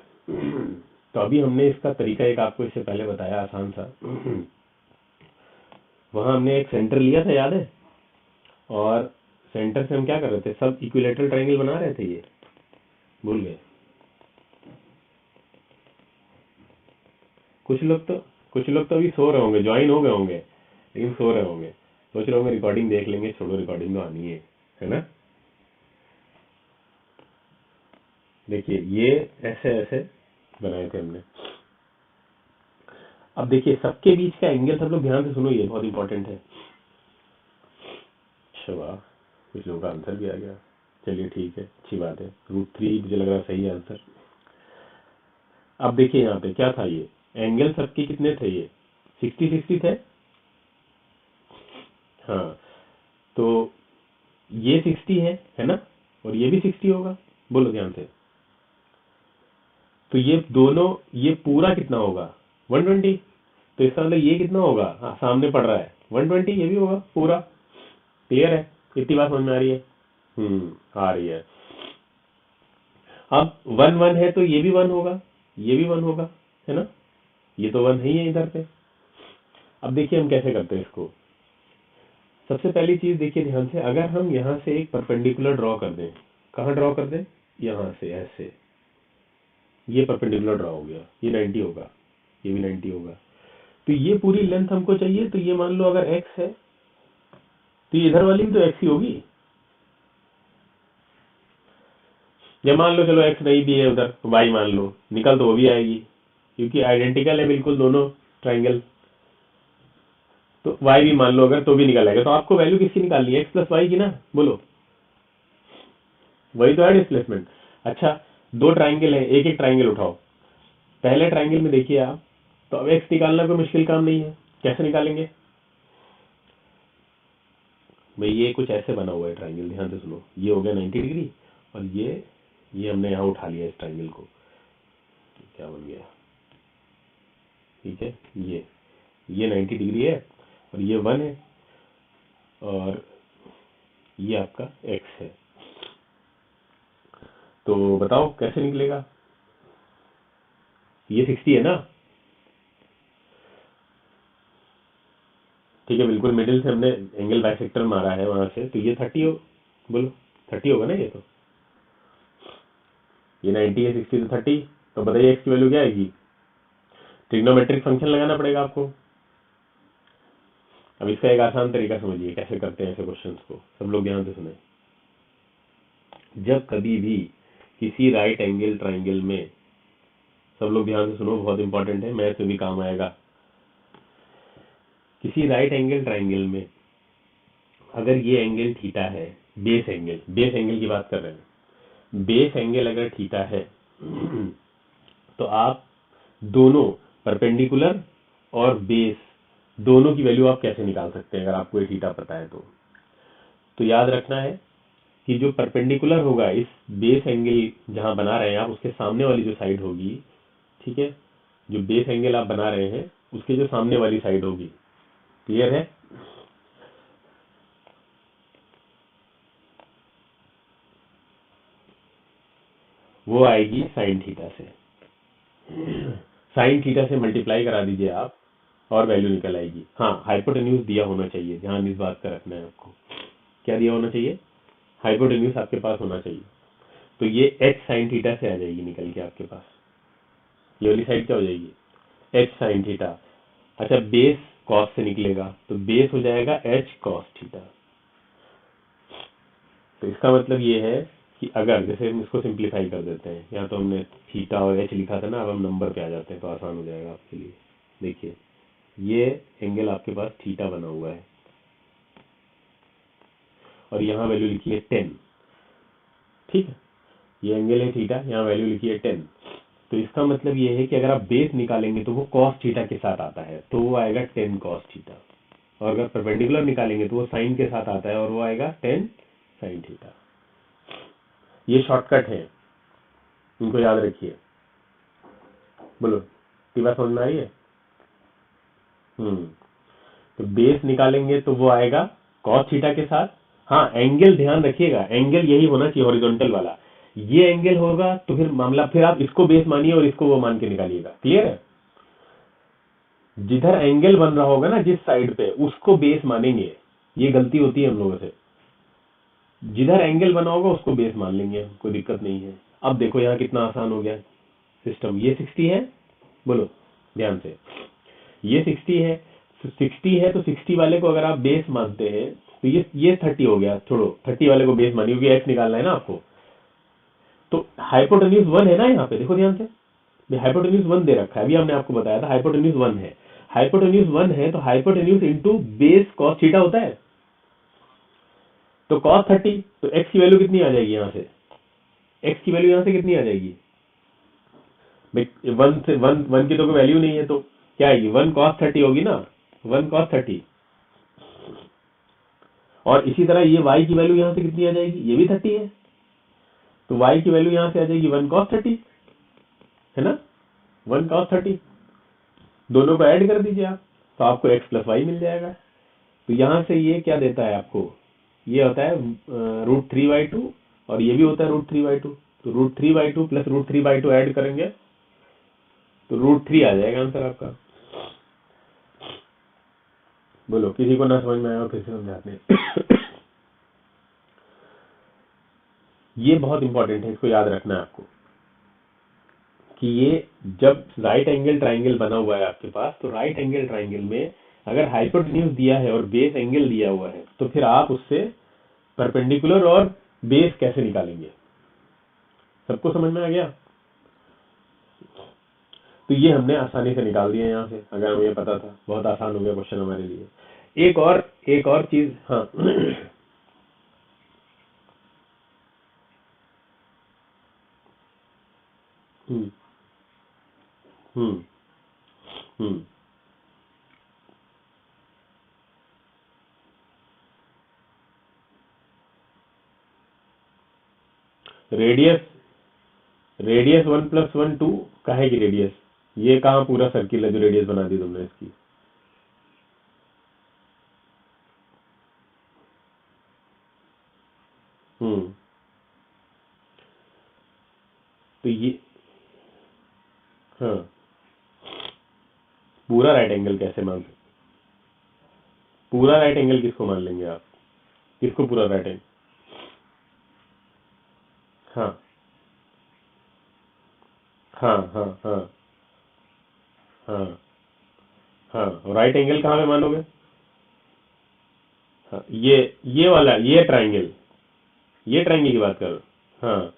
तो अभी हमने इसका तरीका एक आपको इससे पहले बताया, आसान सा। वहां हमने एक सेंटर लिया था, याद है? और सेंटर से हम क्या कर रहे थे? सब इक्विलेटरल ट्रायंगल बना रहे थे, ये भूल गए? कुछ लोग तो अभी सो रहे होंगे, ज्वाइन हो गए होंगे लेकिन सो रहे होंगे, सोच रहे होंगे रिकॉर्डिंग देख लेंगे, छोड़ो रिकॉर्डिंग तो आनी है ना। देखिए ये ऐसे ऐसे बनाए थे हमने। अब देखिए सबके बीच का एंगल सब लोग ध्यान से सुनो, ये बहुत इंपॉर्टेंट है। अच्छा वाह, कुछ लोगों का आंसर भी आ गया, चलिए ठीक है, अच्छी बात है। √3 मुझे लग रहा है सही है आंसर। अब देखिए यहाँ पे क्या था, ये एंगल सबके कितने थे, ये 60-60 थे। हाँ तो ये 60 है ना, और ये भी 60 होगा, बोलो ध्यान से। तो ये दोनों, ये पूरा कितना होगा 120, तो इसका मतलब ये कितना होगा, हाँ सामने पड़ रहा है 120, ये भी होगा पूरा। क्लियर है, इतनी बात समझ में आ रही है? आ रही है। अब 1 1 है तो ये भी 1 होगा, ये भी 1 होगा, है ना, ये तो 1 ही है इधर पे। अब देखिए हम कैसे करते हैं इसको। सबसे पहली चीज देखिए ध्यान से, अगर हम यहाँ से एक परपेंडिकुलर ड्रॉ कर दें, कहाँ ड्रॉ कर दें, यहाँ से ऐसे, ये परपेंडिकुलर ड्रॉ हो गया, ये 90 होगा, ये भी 90 होगा। तो ये पूरी लेंथ हमको चाहिए, तो ये मान लो अगर x है तो ये इधर वाली भी तो x ही होगी, या मान लो चलो x नहीं भी है उधर, तो y मान लो, निकल तो वो भी आएगी क्योंकि आइडेंटिकल है बिल्कुल दोनों ट्राइंगल। तो y भी मान लो अगर, तो भी निकल आएगा। तो आपको वैल्यू किसकी निकालनी है, x प्लस वाई की ना, बोलो, वही तो है डिस्प्लेसमेंट। अच्छा दो ट्राइंगल है, एक एक ट्राइंगल उठाओ। पहले ट्राइंगल में देखिए आप, तो अब x निकालना कोई मुश्किल काम नहीं है। कैसे निकालेंगे भाई, ये कुछ ऐसे बना हुआ है ट्राइंगल, ध्यान से सुनो। ये हो गया 90 डिग्री, और ये हमने यहाँ उठा लिया इस ट्राइंगल को, क्या बन गया, ठीक है, ये 90 डिग्री है, और ये 1 है, और ये आपका x है। तो बताओ कैसे निकलेगा, ये 60 है ना, ठीक है, बिल्कुल मिडिल से हमने एंगल बाइसेक्टर मारा है वहां से, तो ये 30 हो, बोलो 30 होगा ना, ये तो ये 90 है, 60 तो 30। तो बताइए x की वैल्यू क्या आएगी, ट्रिग्नोमेट्रिक फंक्शन लगाना पड़ेगा आपको। अब इसका एक आसान तरीका समझिए कैसे करते हैं ऐसे क्वेश्चंस को, सब लोग ध्यान से सुने। जब कभी भी किसी राइट एंगल ट्राइंगल में, सब लोग ध्यान से सुनो, बहुत इंपॉर्टेंट है, मैथ में भी काम आएगा। किसी राइट एंगल ट्राइंगल में अगर ये एंगल थीटा है, बेस एंगल की बात कर रहे हैं, बेस एंगल अगर थीटा है तो आप दोनों परपेंडिकुलर और बेस दोनों की वैल्यू आप कैसे निकाल सकते हैं, अगर आपको ये थीटा पता है तो याद रखना है कि जो परपेंडिकुलर होगा इस बेस एंगल जहां बना रहे हैं आप, उसके सामने वाली जो साइड होगी, ठीक है, जो बेस एंगल आप बना रहे हैं उसके जो सामने वाली साइड होगी, क्लियर है, वो आएगी साइन थीटा से। साइन थीटा से मल्टीप्लाई करा दीजिए आप, और वैल्यू निकल आएगी। हाँ हाइपोटेन्यूज दिया होना चाहिए, ध्यान इस बात का रखना है आपको, क्या दिया होना चाहिए, हाइपोटेन्यूज आपके पास होना चाहिए। तो ये h साइन थीटा से आ जाएगी निकल के आपके पास, ये वाली साइड क्या हो जाएगी, h साइन थीटा। अच्छा बेस कॉस से निकलेगा, तो बेस हो जाएगा h कॉस थीटा। तो इसका मतलब ये है कि अगर, जैसे हम इसको सिंप्लीफाई कर देते हैं, या तो हमने थीटा और h लिखा था ना, अब हम नंबर पे आ जाते हैं तो आसान हो जाएगा आपके लिए। देखिए ये एंगल आपके पास थीटा बना हुआ है, और यहाँ वैल्यू लिखी है 10, ठीक है, ये एंगल है थीटा, यहाँ वैल्यू लिखी है 10। तो इसका मतलब ये है कि अगर आप बेस निकालेंगे तो वो कॉस थीटा के साथ आता है, तो वो आएगा 10 कॉस थीटा, और अगर परपेंडिकुलर निकालेंगे तो वो साइन के साथ आता है, और वो आएगा 10 साइन थीटा। ये शॉर्टकट है, इनको याद रखिए, बोलो बात समझ में आई है। तो बेस निकालेंगे तो वो आएगा कॉस थीटा के साथ। हाँ एंगल ध्यान रखिएगा, एंगल यही होना चाहिए हॉरिजॉन्टल वाला, ये एंगल होगा तो फिर मामला, फिर आप इसको बेस मानिए और इसको वो मान के निकालिएगा, क्लियर है। जिधर एंगल बन रहा होगा ना जिस साइड पे, उसको बेस मानेंगे, ये गलती होती है हम लोगों से, जिधर एंगल बना होगा उसको बेस मान लेंगे, कोई दिक्कत नहीं है। अब देखो यहाँ कितना आसान हो गया सिस्टम, ये 60 है, बोलो ध्यान से, ये 60 है, तो 60 है तो 60 वाले को अगर आप बेस मानते हैं तो ये 30 हो गया, छोड़ो 30 वाले को बेस मानिए क्योंकि एक्स निकालना है ना आपको। तो हाइपोटेन्यूज 1 है ना यहाँ पे, देखो ध्यान से, हाइपोटेन्यूज 1 दे रखा है, अभी हमने आपको बताया था हाइपोटेन्यूज 1 है। हाइपोटेन्यूज 1 है तो hypotenuse into base cos theta होता है, तो कॉस 30, तो एक्स की वैल्यू कितनी आ जाएगी यहाँ से, एक्स की वैल्यू यहाँ से कितनी आ जाएगी भाई, वन से वन की तो कोई वैल्यू नहीं है, तो क्या आएगी, 1 cos 30 होगी ना, 1 cos 30। और इसी तरह ये y की वैल्यू यहाँ से कितनी आ जाएगी, ये भी 30 है, तो y की वैल्यू यहाँ से आ जाएगी 1 cos 30, है ना, 1 cos 30, दोनों को ऐड कर दीजिए आप, तो आपको x प्लस वाई मिल जाएगा। तो यहाँ से ये क्या देता है आपको, ये होता है √3/2, और ये भी होता है √3/2, तो √3/2 प्लस √3/2 ऐड करेंगे तो √3 आ जाएगा आंसर आपका। बोलो, किसी को ना समझ में आया फिर से समझाते हैं। ये बहुत इंपॉर्टेंट है, इसको याद रखना है आपको कि ये जब राइट एंगल ट्राइंगल बना हुआ है आपके पास, तो राइट एंगल ट्राइंगल में अगर हाइपोटेन्यूज दिया है और बेस एंगल दिया हुआ है, तो फिर आप उससे परपेंडिकुलर और बेस कैसे निकालेंगे, सबको समझ में आ गया। तो ये हमने आसानी से निकाल दिया यहाँ से, अगर हमें ये पता था, बहुत आसान हो गया क्वेश्चन हमारे लिए। एक और चीज, हाँ हम्म हम्म हम्म रेडियस, रेडियस 1+1 2 काहे की रेडियस, ये कहाँ पूरा सर्किल है जो रेडियस बना दी तुमने इसकी। तो ये, हाँ, पूरा राइट एंगल कैसे मान सकते, पूरा राइट एंगल किसको मान लेंगे आप, किसको पूरा राइट एंगल, हाँ हाँ हाँ हाँ हाँ हाँ, राइट एंगल कहाँ पे मानोगे, हाँ ये वाला, ये ट्राइंगल, ये ट्राइंगल की बात करो, हाँ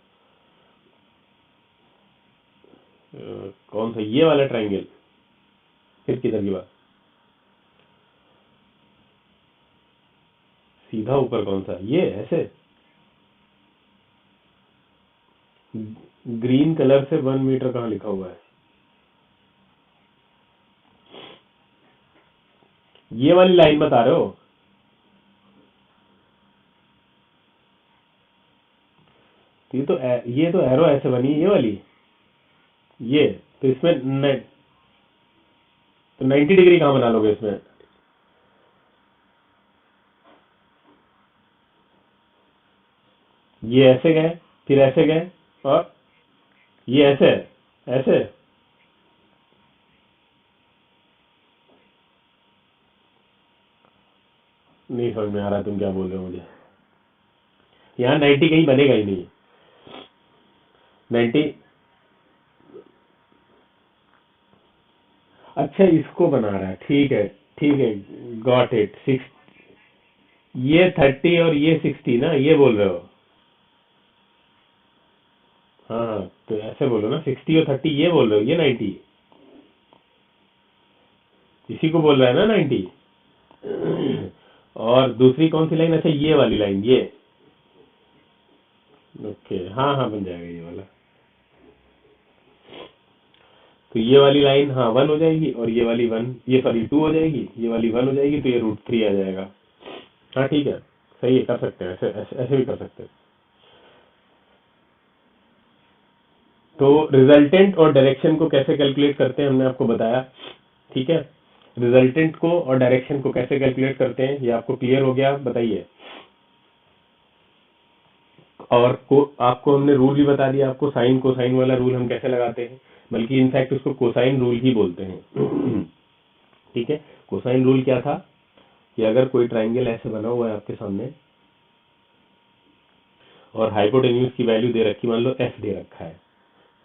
कौन सा, ये वाला ट्राइंगल, फिर किधर की बात, सीधा ऊपर कौन सा, ये ऐसे ग्रीन कलर से 1 मीटर कहाँ लिखा हुआ है, ये वाली लाइन बता रहे हो, ये तो एरो ऐसे बनी, ये वाली, ये तो इसमें तो 90 डिग्री कहाँ बना लोगे इसमें, ये ऐसे गए, फिर ऐसे गए, और ये ऐसे, ऐसे, नहीं समझ में आ रहा तुम क्या बोल रहे हो मुझे, यहाँ 90 कहीं बनेगा ही नहीं, 90, अच्छा इसको बना रहा है, ठीक है, गॉट इट, 6, ये 30 और ये 60 ना, ये बोल रहे हो, हाँ हाँ, तो ऐसे बोलो ना, 60 और 30 ये बोल रहे हो, ये 90 इसी को बोल रहा है ना, 90। और दूसरी कौन सी लाइन, अच्छा ये वाली लाइन, ये, ओके, हाँ हाँ बन जाएगा ये वाला, तो ये वाली लाइन हाँ 1 हो जाएगी, और ये वाली 1, ये सॉरी 2 हो जाएगी, ये वाली 1 हो जाएगी, तो ये √3 आ जाएगा। हाँ ठीक है, सही है, कर सकते हैं, ऐसे भी कर सकते हैं। तो रिजल्टेंट और डायरेक्शन को कैसे कैलकुलेट करते हैं हमने आपको बताया, ठीक है, रिजल्टेंट को और डायरेक्शन को कैसे कैलकुलेट करते हैं ये आपको क्लियर हो गया, बताइए। और आपको हमने रूल भी बता दिया, आपको साइन कोसाइन वाला रूल हम कैसे लगाते हैं, बल्कि इनफैक्ट उसको कोसाइन रूल ही बोलते हैं। ठीक है, कोसाइन रूल क्या था कि अगर कोई ट्राइंगल ऐसे बना हुआ है आपके सामने और हाइपोटेन्यूज की वैल्यू दे रखी, मान लो एफ दे रखा है,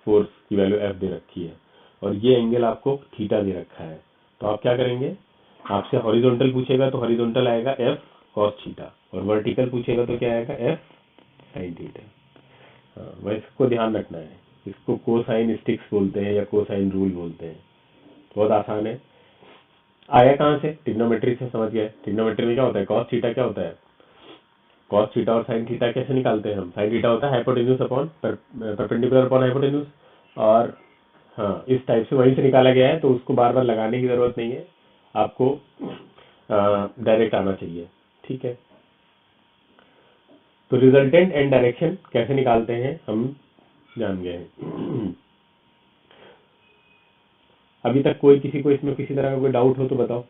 फोर्स की वैल्यू एफ दे रखी है, और ये एंगल आपको थीटा दे रखा है, तो आप क्या करेंगे, आपसे हॉरिजॉन्टल पूछेगा तो हॉरिजॉन्टल आएगा एफ कॉस थीटा, और वर्टिकल पूछेगा तो क्या आएगा एफ साइन थीटा। हाँ, वह इसको ध्यान रखना है, इसको कोसाइन स्टिक्स बोलते हैं या कोसाइन रूल बोलते हैं। बहुत आसान है। आया कहाँ से, ट्रिग्नोमेट्री से, समझ गए। ट्रिग्नोमेट्री में क्या होता है, कॉस थीटा क्या होता है, कॉस थीटा और साइन थीटा कैसे निकालते हैं हम, साइन थीटा होता है hypotenuse upon perpendicular upon hypotenuse, और हाँ इस टाइप से वहीं से निकाला गया है, तो उसको बार बार लगाने की जरूरत नहीं है, आपको डायरेक्ट आना चाहिए। ठीक है, तो रिजल्टेंट एंड डायरेक्शन कैसे निकालते हैं हम जान गए हैं। अभी तक कोई किसी को इसमें किसी तरह का कोई डाउट हो तो बताओ।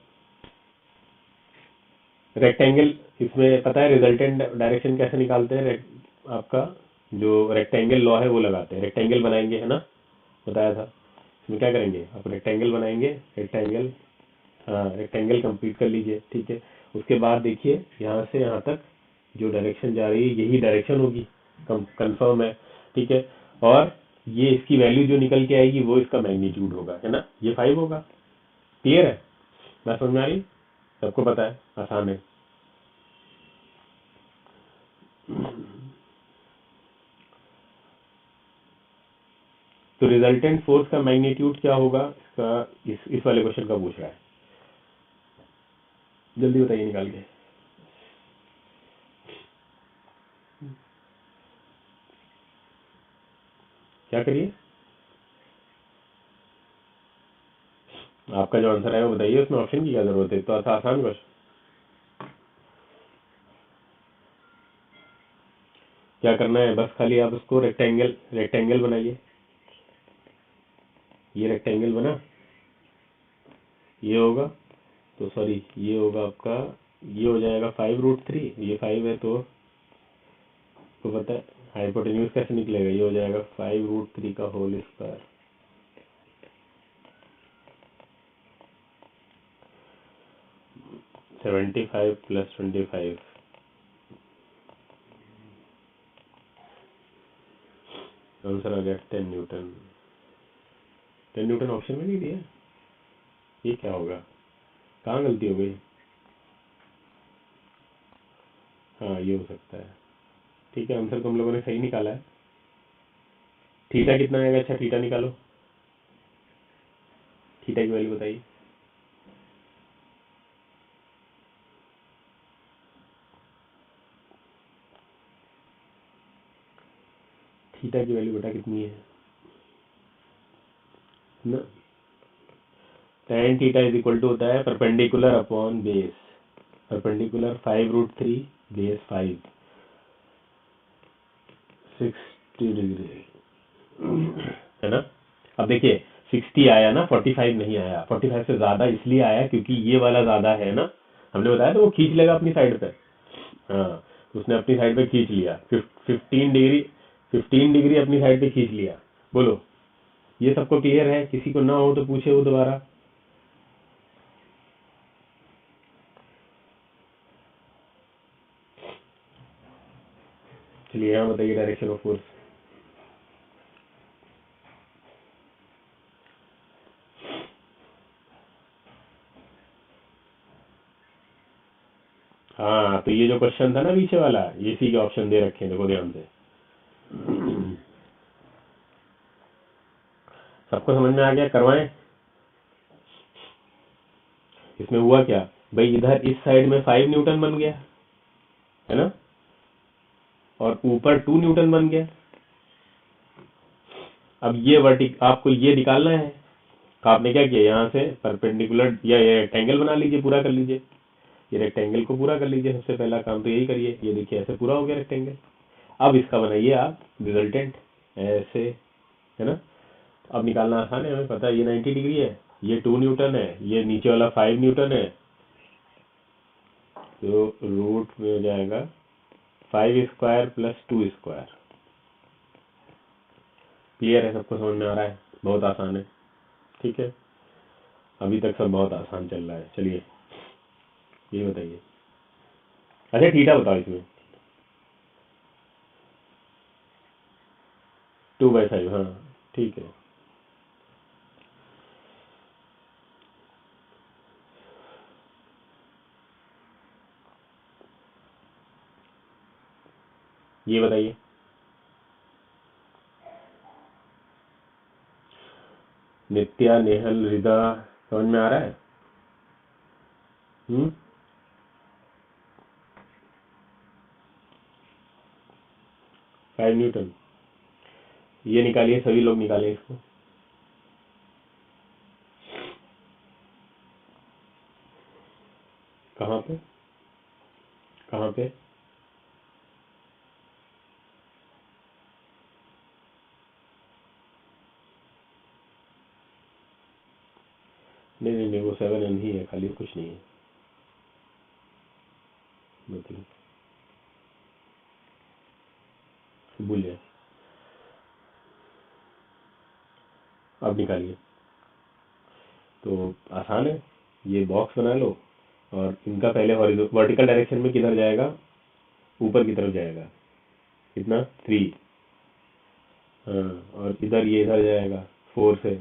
रेक्टेंगल इसमें पता है रिजल्टेंट डायरेक्शन कैसे निकालते हैं, आपका जो रेक्टेंगल लॉ है वो लगाते हैं, रेक्टेंगल बनाएंगे, है ना, बताया था। इसमें क्या करेंगे, आप रेक्टेंगल बनाएंगे, रेक्टेंगल, हाँ रेक्टेंगल कंप्लीट कर लीजिए। ठीक है, उसके बाद देखिए यहाँ से यहाँ तक जो डायरेक्शन जा रही है यही डायरेक्शन होगी, कंफर्म है। ठीक है, और ये इसकी वैल्यू जो निकल के आएगी वो इसका मैग्नीट्यूड होगा, है ना, ये 5 होगा। क्लियर है, मैं समझ में आ रही, सबको पता है, आसान है। तो रिजल्टेंट फोर्स का मैग्नीट्यूड क्या होगा इसका, इस वाले क्वेश्चन का पूछ रहा है, जल्दी बताइए निकाल के। क्या करिए, आपका जो आंसर है वो बताइए, उसमें ऑप्शन की क्या जरूरत है, तो आसान क्वेश्चन। क्या करना है, बस खाली आप उसको रेक्टेंगल बनाइए। ये रेक्टेंगल बना, ये होगा, तो सॉरी ये होगा आपका, ये हो जाएगा 5√3, ये 5 है तो पता है हाइपोटेन्यूज कैसे निकलेगा, ये हो जाएगा 5√3 का होल स्क्वायर, 75 + 25, आंसर आ गया 10 न्यूटन। 10 न्यूटन ऑप्शन में नहीं दिया, ये क्या होगा, कहाँ गलती हो गई। हाँ ये हो सकता है। ठीक है, आंसर तुम लोगों ने सही निकाला है। थीटा कितना आएगा, अच्छा थीटा निकालो, थीटा की वैल्यू बताइए। थीटा की वैल्यू बेटा कितनी है ना, tan theta is equal to होता है perpendicular upon base, perpendicular 5√3 base 5, 60 degree, है ना। अब देखिए 60 आया ना, 45 नहीं आया, 45 से ज्यादा इसलिए आया क्योंकि ये वाला ज्यादा है ना, हमने बताया था वो खींच लेगा अपनी साइड पे। हाँ, उसने अपनी साइड पे खींच लिया, 15 डिग्री, 15 डिग्री अपनी साइड पे खींच लिया। बोलो, ये सबको क्लियर है, किसी को ना हो तो पूछे वो दोबारा। चलिए यहाँ बताइए डायरेक्शन ऑफ फोर्स। हाँ तो ये जो क्वेश्चन था ना पीछे वाला, ये इसी के ऑप्शन दे रखे हैं, देखो ध्यान से। सबको समझ में आ गया, करवाएं। इसमें हुआ क्या भाई, इधर इस साइड में 5 न्यूटन बन गया, है ना, और ऊपर 2 न्यूटन बन गया। अब ये वर्टिक आपको ये निकालना है, तो आपने क्या किया, यहाँ से परपेंडिकुलर या ये रेक्टेंगल बना लीजिए, पूरा कर लीजिए, ये रेक्टेंगल को पूरा कर लीजिए, सबसे पहला काम तो यही करिए। ये देखिए ऐसे पूरा हो गया रेक्टेंगल। अब इसका बनाइए आप रिजल्टेंट, ऐसे, है ना। अब निकालना आसान है, हमें पता है ये 90 डिग्री है, ये 2 न्यूटन है, ये नीचे वाला 5 न्यूटन है, तो रूट में हो जाएगा 5² + 2²। क्लियर है, सबको समझ में आ रहा है, बहुत आसान है। ठीक है, अभी तक सब बहुत आसान चल रहा है। चलिए ये बताइए, अच्छा थीटा बताओ इसमें, 2/5, हाँ ठीक है। ये बताइए। नित्या, नेहल, रिदा, समझ में आ रहा है? 5 न्यूटन। ये निकालिए, सभी लोग निकालें इसको। कहाँ पे? कहाँ पे? नहीं नहीं नहीं, वो 7n ही है, खाली कुछ नहीं है। मतलब भूल जाए। अब निकालिए। तो आसान है, ये बॉक्स बना लो और इनका पहले वर्टिकल डायरेक्शन में किधर जाएगा? ऊपर की तरफ जाएगा। कितना? 3। हाँ, और इधर ये इधर जाएगा 4 से।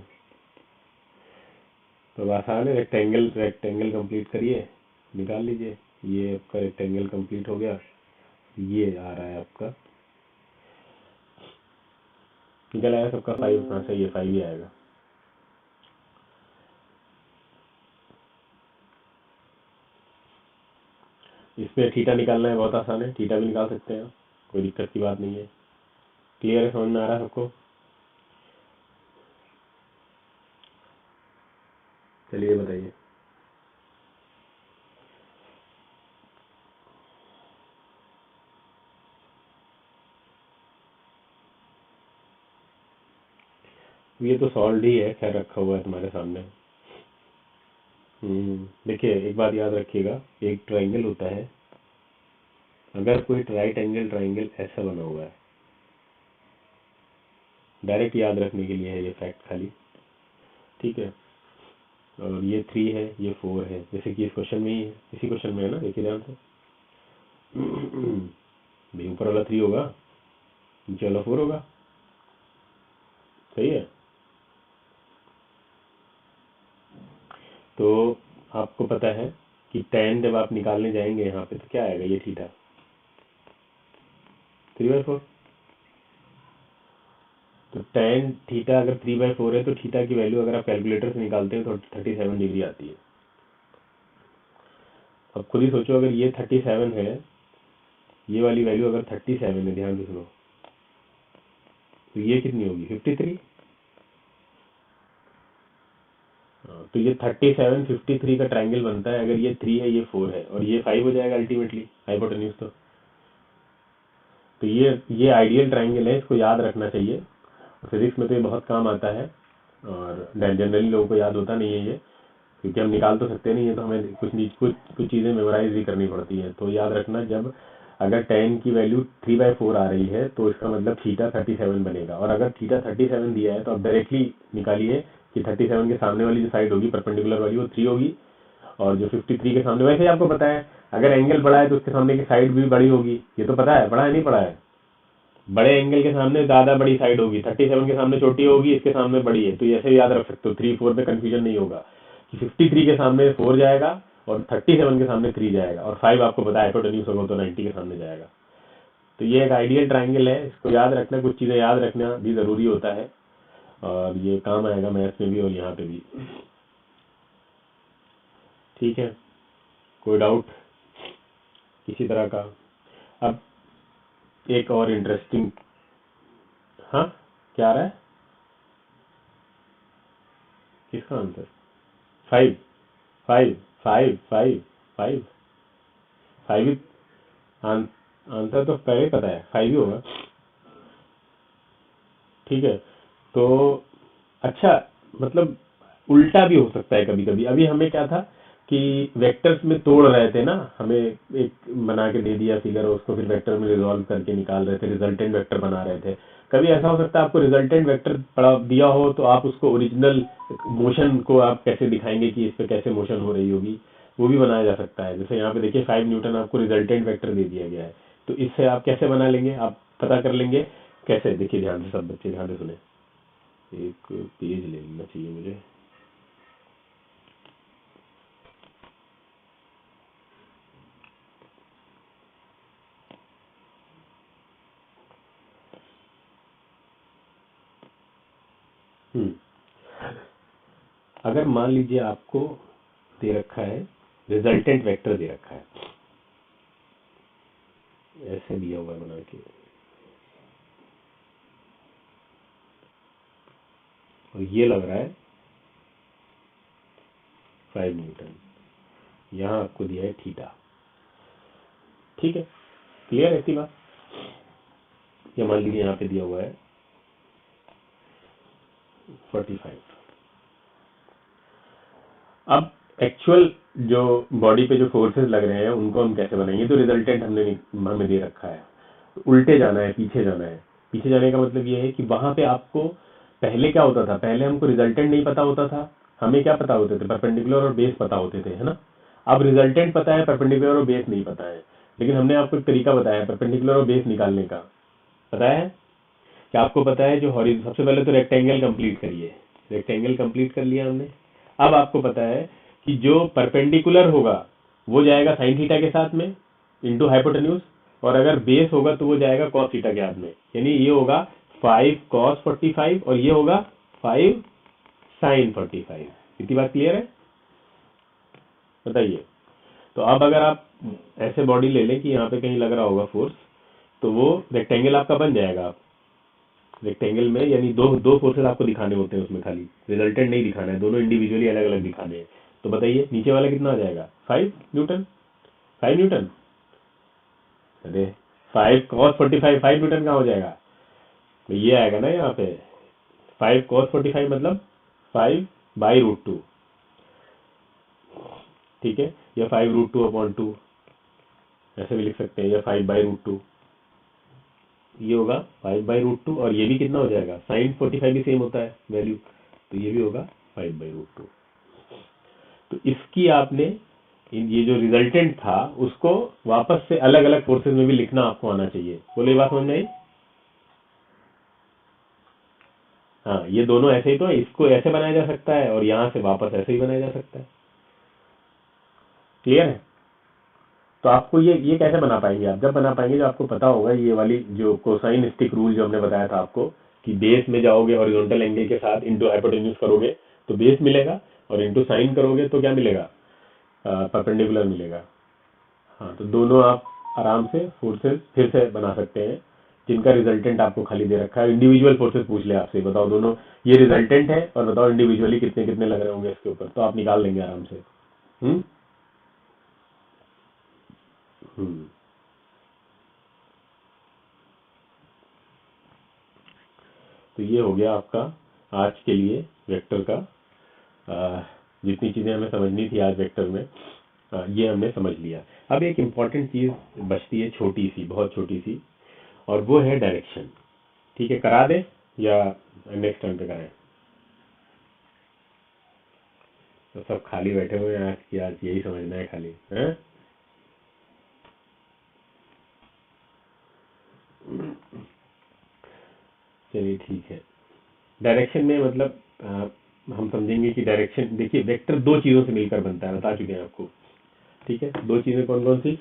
तो आसान है, रेक्टेंगल रेक्टेंगल कंप्लीट करिए, निकाल लीजिए। ये आपका रेक्टेंगल कंप्लीट हो गया। ये आ रहा है आपका, निकल आया सबका 5। हाँ सही है, 5 ही आएगा। इसमें थीटा निकालना है, बहुत आसान है, थीटा भी निकाल सकते हैं, कोई दिक्कत की बात नहीं है। क्लियर है? समझ में आ रहा है सबको? चलिए बताइए। ये तो सॉल्व ही है, खैर रखा हुआ है तुम्हारे सामने। देखिए एक बात याद रखिएगा, एक ट्राइंगल होता है, अगर कोई राइट एंगल ट्राइंगल ऐसा बना हुआ है, डायरेक्ट याद रखने के लिए है ये फैक्ट खाली, ठीक है। और ये 3 है, ये 4 है, जैसे कि इस क्वेश्चन में ही है, इसी क्वेश्चन में है ना, देखिए ध्यान से। भाई ऊपर वाला 3 होगा, नीचे वाला 4 होगा, सही है। तो आपको पता है कि tan जब आप निकालने जाएंगे यहाँ पे तो क्या आएगा? ये थीटा 3/4। तो tan थीटा अगर 3/4 है तो थीटा की वैल्यू अगर आप कैलकुलेटर से निकालते हैं तो 37 डिग्री आती है। अब खुद ही सोचो, अगर ये 37 है, ये वाली वैल्यू अगर 37 है, ध्यान से सुनो, तो ये कितनी होगी? 53। तो ये 37 53 का ट्राइंगल बनता है अगर ये 3 है, ये 4 है और ये 5 हो जाएगा अल्टीमेटली हाइपोटेन्यूज। तो ये आइडियल ट्राइंगल है, इसको याद रखना चाहिए। फिजिक्स में तो ये बहुत काम आता है और जनरली लोगों को याद होता नहीं है ये, क्योंकि हम निकाल तो सकते नहीं है, तो हमें कुछ चीज़ें मेमोराइज भी करनी पड़ती हैं। तो याद रखना, जब अगर tan की वैल्यू 3/4 आ रही है तो इसका मतलब थीटा 37 बनेगा, और अगर थीटा 37 दिया है तो आप डायरेक्टली निकालिए कि 37 के सामने वाली जो साइड होगी परपेंडिकुलर वाली, वो 3 होगी, और जो 53 के सामने, वैसे ही आपको पता है अगर एंगल बड़ा है तो उसके सामने की साइड भी बड़ी होगी, ये तो पता है, पढ़ा है नहीं पढ़ा है? बड़े एंगल के सामने ज्यादा बड़ी साइड होगी, 37 के सामने छोटी होगी, इसके सामने बड़ी है, तो ऐसे याद रख सकते हो, 3 4 में कंफ्यूजन नहीं होगा कि 53 के सामने 4 जाएगा और 37 के सामने 3 जाएगा, और 5 आपको पता है हाइपोटेन्यूज होगा तो 90 के सामने जाएगा। तो ये एक आइडियल ट्राइंगल है, इसको याद रखना, कुछ चीजें याद रखना भी जरूरी होता है, और ये काम आएगा मैथ्स में भी और यहाँ पे भी। ठीक है, कोई डाउट किसी तरह का? अब एक और इंटरेस्टिंग, हाँ क्या आ रहा है? किसका आंसर? 5 5 5 5 5 5 आंसर तो पहले पता है, 5 ही होगा। ठीक है, तो अच्छा, मतलब उल्टा भी हो सकता है कभी कभी। अभी हमें क्या था कि वेक्टर्स में तोड़ रहे थे ना, हमें एक बना के दे दिया फिगर, उसको फिर वेक्टर में रिजॉल्व करके निकाल रहे थे, रिजल्टेंट वेक्टर बना रहे थे। कभी ऐसा हो सकता है आपको रिजल्टेंट वेक्टर पड़ा दिया हो तो आप उसको ओरिजिनल मोशन को आप कैसे दिखाएंगे कि इस पे कैसे मोशन हो रही होगी, वो भी बनाया जा सकता है। जैसे यहाँ पे देखिए 5 न्यूटन आपको रिजल्टेंट वेक्टर दे दिया गया है, तो इससे आप कैसे बना लेंगे, आप पता कर लेंगे कैसे। देखिए ध्यान से, सब बच्चे ध्यान से सुने, एक पेज ले लेना चाहिए मुझे। हम्म अगर मान लीजिए आपको दे रखा है, रिजल्टेंट वेक्टर दे रखा है, ऐसे दिया हुआ है बना के, और ये लग रहा है 5 न्यूटन, यहाँ आपको दिया है थीटा। ठीक है, क्लियर है इतनी बात? या मान लीजिए यहाँ पे दिया हुआ है 45। अब एक्चुअल जो बॉडी पे जो फोर्सेस लग रहे हैं उनको हम कैसे बनाएंगे? तो रिजल्टेंट हमें दे रखा है, उल्टे जाना है, पीछे जाना है। पीछे जाने का मतलब ये है कि वहां पे आपको पहले क्या होता था, पहले हमको रिजल्टेंट नहीं पता होता था, हमें क्या पता होते थे? परपेंडिकुलर और बेस पता होते थे, है ना। अब रिजल्टेंट पता है, परपेंडिकुलर और बेस नहीं पता है, लेकिन हमने आपको एक तरीका बताया परपेंडिकुलर और बेस निकालने का। पता है कि आपको पता है जो हॉरिजॉन्टल, सबसे पहले तो रेक्टेंगल कंप्लीट करिए, रेक्टेंगल कंप्लीट कर लिया हमने। अब आपको पता है कि जो परपेंडिकुलर होगा वो जाएगा साइन थीटा के साथ में इंटू हाइपोटेन्यूज, और अगर बेस होगा तो वो जाएगा कॉस थीटा के साथ में, यानी ये होगा 5 cos 45 और ये होगा 5 sin 45। इतनी बात क्लियर है? बताइए। तो अब अगर आप ऐसे बॉडी ले लें कि यहाँ पे कहीं लग रहा होगा फोर्स, तो वो रेक्टेंगल आपका बन जाएगा। रेक्टेंगल में यानी दो दो फोर्सेस आपको दिखाने होते हैं उसमें, खाली रिजल्टेंट नहीं दिखाना है, दोनों इंडिविजुअली अलग अलग दिखाने हैं। तो बताइए नीचे वाला कितना आ जाएगा? 5 न्यूटन। 5 न्यूटन, अरे 5 cos 45 5 न्यूटन का हो जाएगा, तो ये आएगा ना यहाँ पे 5 cos 45 मतलब 5/√2। ठीक है, या 5√2/2 ऐसे भी लिख सकते हैं, या 5/√2, ये होगा 5/√2, और ये भी कितना हो जाएगा? साइन 45 भी सेम होता है वैल्यू, तो ये भी होगा 5/√2। तो इसकी आपने ये जो रिजल्टेंट था उसको वापस से अलग अलग फोर्सेस में भी लिखना आपको आना चाहिए। बोले ये बात समझ में आई? हाँ, ये दोनों ऐसे ही, तो इसको ऐसे बनाया जा सकता है और यहाँ से वापस ऐसे ही बनाया जा सकता है। क्लियर है? तो आपको ये कैसे बना पाएंगे? आप जब बना पाएंगे जब आपको पता होगा ये वाली जो कोसाइन स्टिक रूल जो हमने बताया था आपको, कि बेस में जाओगे हॉरिजॉन्टल एंगल के साथ इंटू हाइपोटेन्यूज करोगे तो बेस मिलेगा, और इंटू साइन करोगे तो क्या मिलेगा? परपेंडिकुलर मिलेगा। हाँ, तो दोनों आप आराम से फोर्सेस फिर से बना सकते हैं जिनका रिजल्टेंट आपको खाली दे रखा है। इंडिविजुअल फोर्सेस पूछ ले आपसे, बताओ दोनों ये रिजल्टेंट है और बताओ इंडिविजुअली कितने कितने लग रहे होंगे इसके ऊपर, तो आप निकाल लेंगे आराम से। हम्म हम्म तो ये हो गया आपका आज के लिए वेक्टर का। जितनी चीजें हमें समझनी थी आज वेक्टर में, ये हमने समझ लिया। अब एक इम्पॉर्टेंट चीज बचती है, छोटी सी, बहुत छोटी सी, और वो है डायरेक्शन। ठीक है, करा दे या नेक्स्ट टाइम पे कराएं? तो सब खाली बैठे हुए हैं आज की, आज यही समझना है खाली, हैं? चलिए ठीक है। डायरेक्शन में मतलब हम समझेंगे कि डायरेक्शन, देखिए वेक्टर दो चीजों से मिलकर बनता है, बता चुके हैं आपको। ठीक है, दो चीजें कौन कौन सी?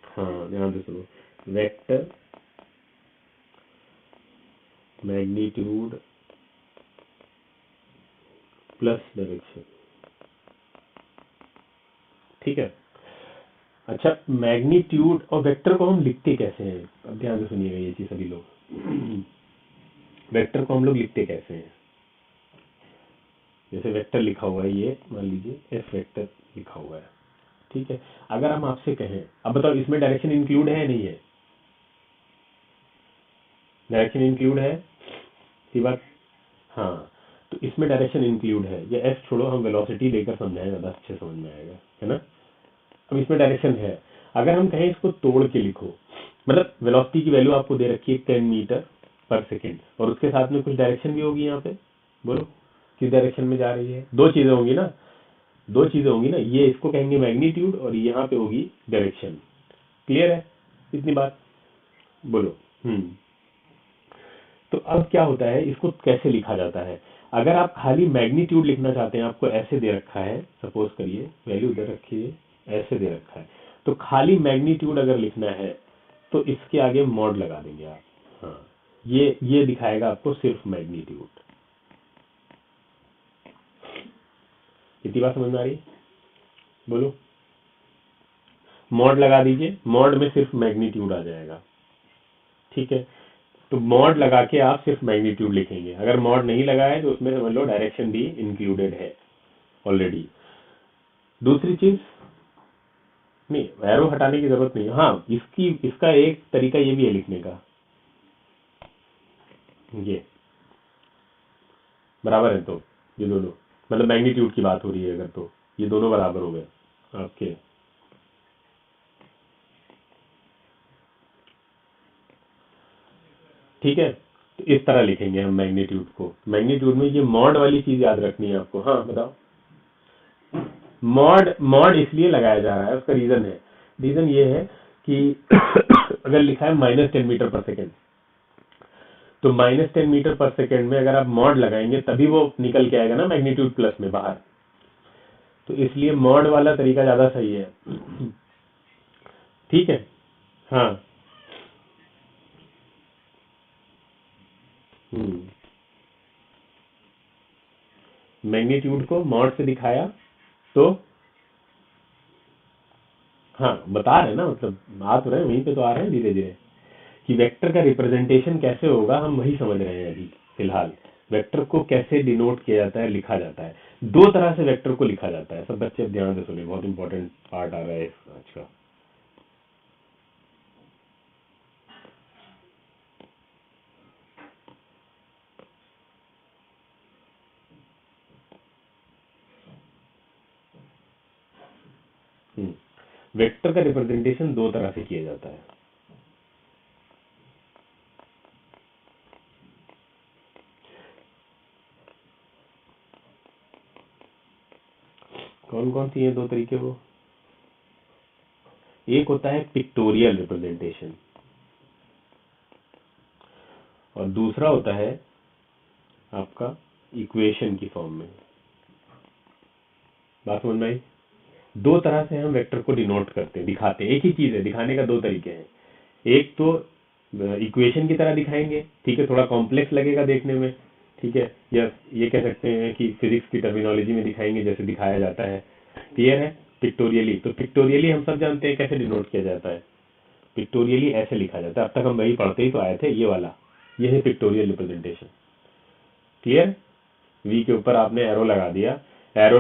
हाँ, ध्यान से सुनो। Vector magnitude plus direction. ठीक है। अच्छा, मैग्नीट्यूड और वेक्टर को हम लिखते कैसे हैं? अब ध्यान से सुनिएगा ये चीज सभी लोग। वेक्टर को हम लोग लिखते कैसे हैं? जैसे वेक्टर लिखा हुआ है, ये मान लीजिए एफ वेक्टर लिखा हुआ है। ठीक है, अगर हम आपसे कहें, अब बताओ इसमें डायरेक्शन इंक्लूड है नहीं है? डायरेक्शन इंक्लूड है, सी बात। हाँ, तो इसमें डायरेक्शन इंक्लूड है। ये एफ छोड़ो, हम वेलोसिटी लेकर समझाएं, ज्यादा अच्छे समझ में आएगा, है ना। अब इसमें डायरेक्शन है, अगर हम कहें इसको तोड़ के लिखो, मतलब वेलोसिटी की वैल्यू आपको दे रखी है 10 मीटर पर सेकेंड, और उसके साथ में कुछ डायरेक्शन भी होगी यहाँ पे, बोलो किस डायरेक्शन में जा रही है? दो चीजें होंगी ना, दो चीजें होंगी ना, ये इसको कहेंगे मैग्नीट्यूड और यहाँ पे होगी डायरेक्शन। क्लियर है इतनी बात? बोलो। तो अब क्या होता है, इसको कैसे लिखा जाता है? अगर आप खाली मैग्नीट्यूड लिखना चाहते हैं, आपको ऐसे दे रखा है, सपोज करिए वैल्यू दे रखी है, ऐसे दे रखा है, तो खाली मैग्नीट्यूड अगर लिखना है तो इसके आगे मॉड लगा देंगे आप। हाँ, ये दिखाएगा आपको सिर्फ मैग्नीट्यूड। कितनी बात समझ में आ रही है? बोलो। मॉड लगा दीजिए, मॉड में सिर्फ मैग्नीट्यूड आ जाएगा। ठीक है, तो मॉड लगा के आप सिर्फ मैग्नीट्यूड लिखेंगे। अगर मॉड नहीं लगाए तो उसमें समझ लो डायरेक्शन भी इंक्लूडेड है ऑलरेडी। दूसरी चीज, नहीं एरो हटाने की जरूरत नहीं है। हाँ, इसका एक तरीका ये भी है लिखने का, ये बराबर है तो ये दोनों, मतलब मैग्नीट्यूड की बात हो रही है अगर, तो ये दोनों बराबर हो गए आपके। ठीक है, तो इस तरह लिखेंगे हम मैग्नीट्यूड को। मैग्नीट्यूड में ये मॉड वाली चीज याद रखनी है आपको। हाँ बताओ। मॉड मॉड इसलिए लगाया जा रहा है, उसका रीजन है। रीजन ये है कि अगर लिखा है -10 मीटर/सेकेंड, तो -10 मीटर/सेकेंड में अगर आप मॉड लगाएंगे तभी वो निकल के आएगा ना मैग्नीट्यूड प्लस में बाहर। तो इसलिए मॉड वाला तरीका ज्यादा सही है। ठीक है। हाँ। मैग्नीट्यूड को मॉड से दिखाया तो, हाँ बता रहे हैं ना, मतलब आ तो रहे हैं, वहीं पे तो आ रहे हैं धीरे धीरे कि वेक्टर का रिप्रेजेंटेशन कैसे होगा, हम वही समझ रहे हैं अभी फिलहाल। वेक्टर को कैसे डिनोट किया जाता है, लिखा जाता है। दो तरह से वेक्टर को लिखा जाता है। सब बच्चे ध्यान से सुने, बहुत इंपॉर्टेंट पार्ट आ रहा है आज का। वेक्टर का रिप्रेजेंटेशन दो तरह से किया जाता है। कौन कौन सी है दो तरीके? वो एक होता है पिक्टोरियल रिप्रेजेंटेशन और दूसरा होता है आपका इक्वेशन की फॉर्म में। बात समझ में आई? दो तरह से हम वेक्टर को डिनोट करते हैं, दिखाते हैं। एक ही चीज है, दिखाने का दो तरीके हैं। एक तो इक्वेशन की तरह दिखाएंगे, ठीक है, थोड़ा कॉम्प्लेक्स लगेगा देखने में, ठीक है, या ये कह सकते हैं कि फिजिक्स की टर्मिनोलॉजी में दिखाएंगे जैसे दिखाया जाता है। क्लियर है? पिक्टोरियली, तो पिक्टोरियली हम सब जानते हैं कैसे डिनोट किया जाता है। पिक्टोरियली ऐसे लिखा जाता है, अब तक हम वही पढ़ते ही तो आए थे, ये वाला, ये है पिक्टोरियल रिप्रेजेंटेशन। क्लियर? वी के ऊपर आपने एरो लगा दिया, एरो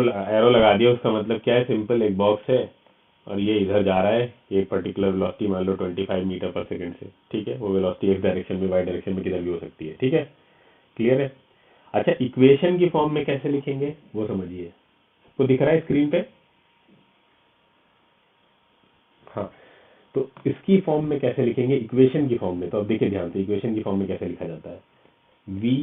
लगा दिया, उसका मतलब क्या है? सिंपल एक बॉक्स है और ये इधर जा रहा है एक पर्टिकुलर वेलोसिटी, मान लो 25 मीटर/सेकेंड से, ठीक है। वो वेलोसिटी एक्स डायरेक्शन में, वाई डायरेक्शन में, किधर भी हो सकती है, ठीक है। क्लियर है? अच्छा, इक्वेशन की फॉर्म में कैसे लिखेंगे वो समझिए। तो दिख रहा है स्क्रीन पे? हाँ, तो इसकी फॉर्म में कैसे लिखेंगे इक्वेशन की फॉर्म में? तो अब देखिए ध्यान से, इक्वेशन की फॉर्म में कैसे लिखा जाता है। v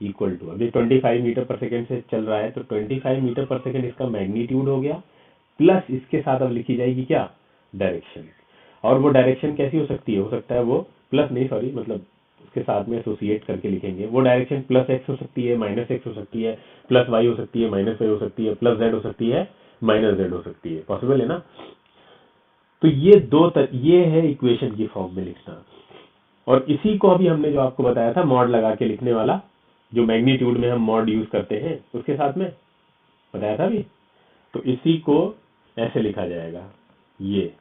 इक्वल टू, अभी 25 मीटर/सेकेंड से चल रहा है, तो 25 मीटर/सेकेंड इसका मैग्नीट्यूड हो गया, प्लस इसके साथ अब लिखी जाएगी क्या? डायरेक्शन। और वो डायरेक्शन कैसी हो सकती है? हो सकता है वो प्लस नहीं, सॉरी, मतलब उसके साथ में एसोसिएट करके लिखेंगे। वो डायरेक्शन +x हो सकती है, -x हो सकती है, +y हो सकती है, -y हो सकती है, +z हो सकती है, -z हो सकती है। पॉसिबल है ना? तो ये है इक्वेशन की फॉर्म में लिखना। और इसी को अभी हमने जो आपको बताया था मॉड लगा के लिखने वाला, जो मैग्नीट्यूड में हम मॉड यूज करते हैं, उसके साथ में बताया था अभी। तो इसी को ऐसे लिखा जाएगा ये,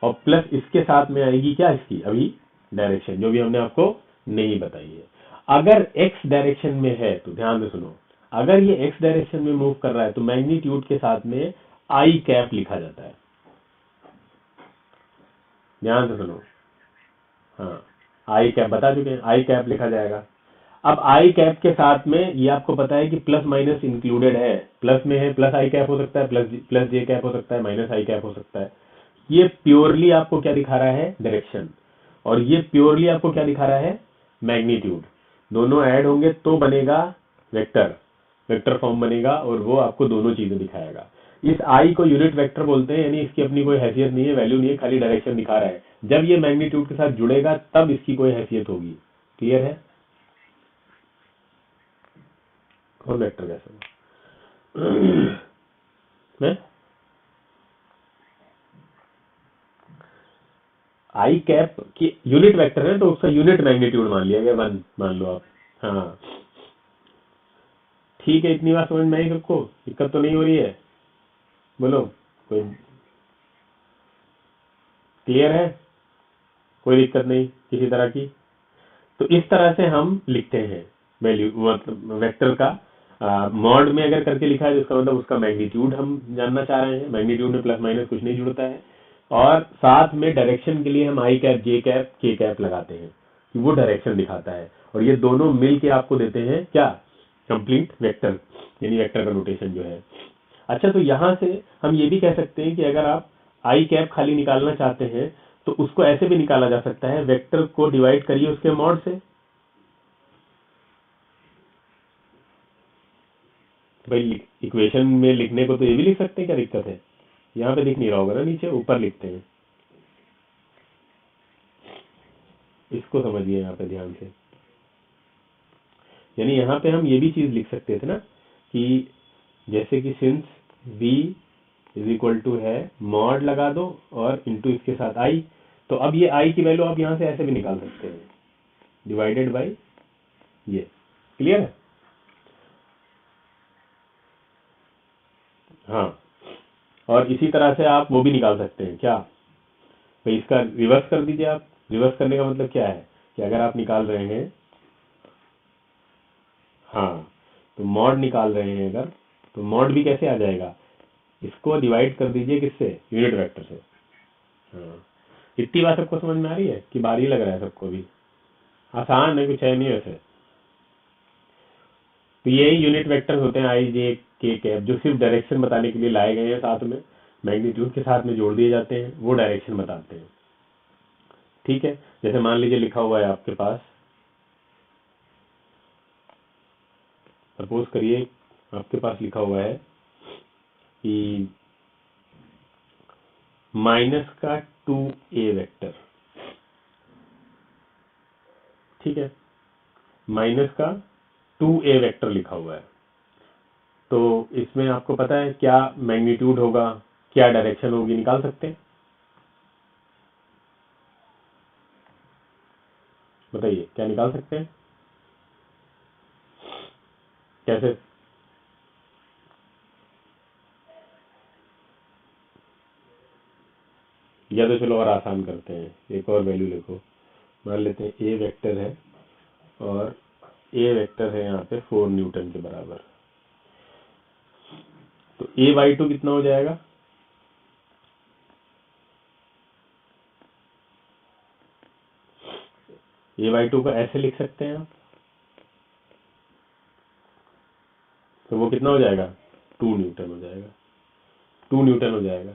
और प्लस इसके साथ में आएगी क्या? इसकी अभी डायरेक्शन, जो भी हमने आपको नहीं बताई है। अगर एक्स डायरेक्शन में है तो ध्यान से सुनो, अगर ये एक्स डायरेक्शन में मूव कर रहा है तो मैग्नीट्यूड के साथ में आई कैप लिखा जाता है। ध्यान से सुनो, हाँ, आई कैप बता चुके हैं, आई कैप लिखा जाएगा। अब आई कैप के साथ में ये आपको पता है कि प्लस माइनस इंक्लूडेड है। प्लस में है, प्लस आई कैप हो सकता है, प्लस जे कैप हो सकता है, माइनस आई कैप हो सकता है। ये प्योरली आपको क्या दिखा रहा है? डायरेक्शन। और ये प्योरली आपको क्या दिखा रहा है? मैग्नीट्यूड। दोनों ऐड होंगे तो बनेगा वेक्टर, वेक्टर फॉर्म बनेगा, और वो आपको दोनों चीजें दिखाएगा। इस आई को यूनिट वेक्टर बोलते हैं, यानी इसकी अपनी कोई हैसियत नहीं है, वैल्यू नहीं है, खाली डायरेक्शन दिखा रहा है। जब ये मैग्नीट्यूड के साथ जुड़ेगा तब इसकी कोई हैसियत होगी। क्लियर है? कौन वेक्टर कैसे? मैं आई कैप की यूनिट वेक्टर है तो उसका यूनिट मैग्नीट्यूड मान लिया गया 1 मान लो आप। हाँ ठीक है, इतनी बात समझ में आई सबको? दिक्कत तो नहीं हो रही है? बोलो, कोई क्लियर है? कोई दिक्कत नहीं किसी तरह की? तो इस तरह से हम लिखते हैं वैल्यू, मतलब वेक्टर का मॉड में अगर करके लिखा है तो इसका मतलब उसका मैग्नीट्यूड हम जानना चाह रहे हैं। मैग्नीट्यूड में प्लस माइनस कुछ नहीं जुड़ता है। और साथ में डायरेक्शन के लिए हम आई कैप, जे कैप, के कैप लगाते हैं कि वो डायरेक्शन दिखाता है। और ये दोनों मिल के आपको देते हैं क्या? कंप्लीट वेक्टर, यानी वेक्टर का नोटेशन जो है। अच्छा, तो यहां से हम ये भी कह सकते हैं कि अगर आप आई कैप खाली निकालना चाहते हैं तो उसको ऐसे भी निकाला जा सकता है, वेक्टर को डिवाइड करिए उसके मॉड से। भाई इक्वेशन में लिखने को तो ये भी लिख सकते हैं, क्या दिक्कत है? यहाँ पे दिख नहीं रहा होगा ना, नीचे ऊपर लिखते हैं। इसको समझिए यहाँ पे ध्यान से। यानी यहाँ पे हम ये भी चीज लिख सकते थे ना कि जैसे कि since v is equal to है मॉड लगा दो और इंटू इसके साथ i। तो अब ये i की वैल्यू आप यहाँ से ऐसे भी निकाल सकते हैं, डिवाइडेड बाई ये। क्लियर है? हाँ, और इसी तरह से आप वो भी निकाल सकते हैं क्या? तो इसका रिवर्स कर दीजिए आप। रिवर्स करने का मतलब क्या है कि अगर आप निकाल रहे हैं, हाँ, तो मॉड निकाल रहे हैं अगर, तो मॉड भी कैसे आ जाएगा? इसको डिवाइड कर दीजिए किससे? यूनिट वेक्टर से। हाँ, इतनी बात सबको समझ में आ रही है कि भारी लग रहा है सबको भी? आसान है, कुछ है नहीं वैसे। तो यही यूनिट वेक्टर होते हैं आई जे के कैप, जो सिर्फ डायरेक्शन बताने के लिए लाए गए हैं, साथ में मैग्नीट्यूड के साथ में जोड़ दिए जाते हैं, वो डायरेक्शन बताते हैं। ठीक है, जैसे मान लीजिए लिखा हुआ है आपके पास, सपोज करिए आपके पास लिखा हुआ है कि माइनस का 2a वेक्टर। ठीक है, माइनस का 2a वेक्टर लिखा हुआ है। तो इसमें आपको पता है क्या मैग्नीट्यूड होगा, क्या डायरेक्शन होगी, निकाल सकते हैं? बताइए, क्या निकाल सकते हैं? कैसे? या तो चलो और आसान करते हैं, एक और वैल्यू लिखो। मान लेते हैं ए वेक्टर है और ए वेक्टर है यहाँ पे 4 न्यूटन के बराबर। तो ए बाई टू कितना हो जाएगा? ए बाई टू को ऐसे लिख सकते हैं आप, तो वो कितना हो जाएगा? 2 न्यूटन हो जाएगा। 2 न्यूटन हो जाएगा।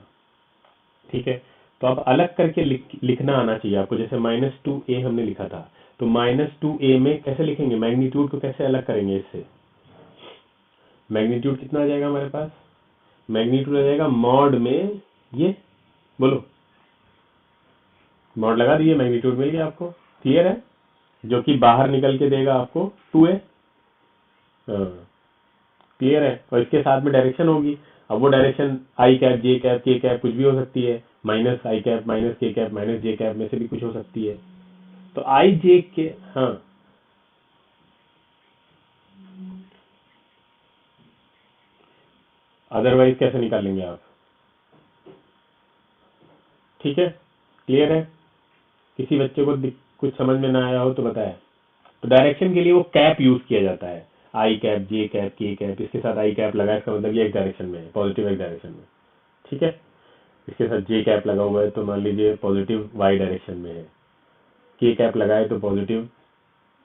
ठीक है, तो आप अलग करके लिखना आना चाहिए आपको। जैसे -2a हमने लिखा था, तो -2a में कैसे लिखेंगे? मैग्नीट्यूड को कैसे अलग करेंगे इससे? मैग्नीट्यूड कितना आ जाएगा हमारे पास? मैग्नीट्यूड आ जाएगा मॉड में ये, बोलो, मॉड लगा दीजिए, मैग्नीट्यूड मिल गया आपको। क्लियर है? जो कि बाहर निकल के देगा आपको 2a। हाँ, क्लियर है? और इसके साथ में डायरेक्शन होगी। अब वो direction I cap, J cap, के कैप कुछ भी हो सकती है, माइनस आई कैप, माइनस के कैप, माइनस जे कैप में से भी कुछ हो सकती है। तो आई जे के, हाँ, अदरवाइज कैसे निकालेंगे आप? ठीक है, क्लियर है? किसी बच्चे को कुछ समझ में ना आया हो तो बताया। तो डायरेक्शन के लिए वो कैप यूज किया जाता है, आई कैप, जे कैप, के कैप। इसके साथ आई कैप लगा, इसका मतलब ये एक डायरेक्शन में है, पॉजिटिव एक डायरेक्शन में। ठीक है, इसके साथ जे कैप लगा हुआ है तो मान लीजिए पॉजिटिव वाई डायरेक्शन में है। के कैप लगाए तो पॉजिटिव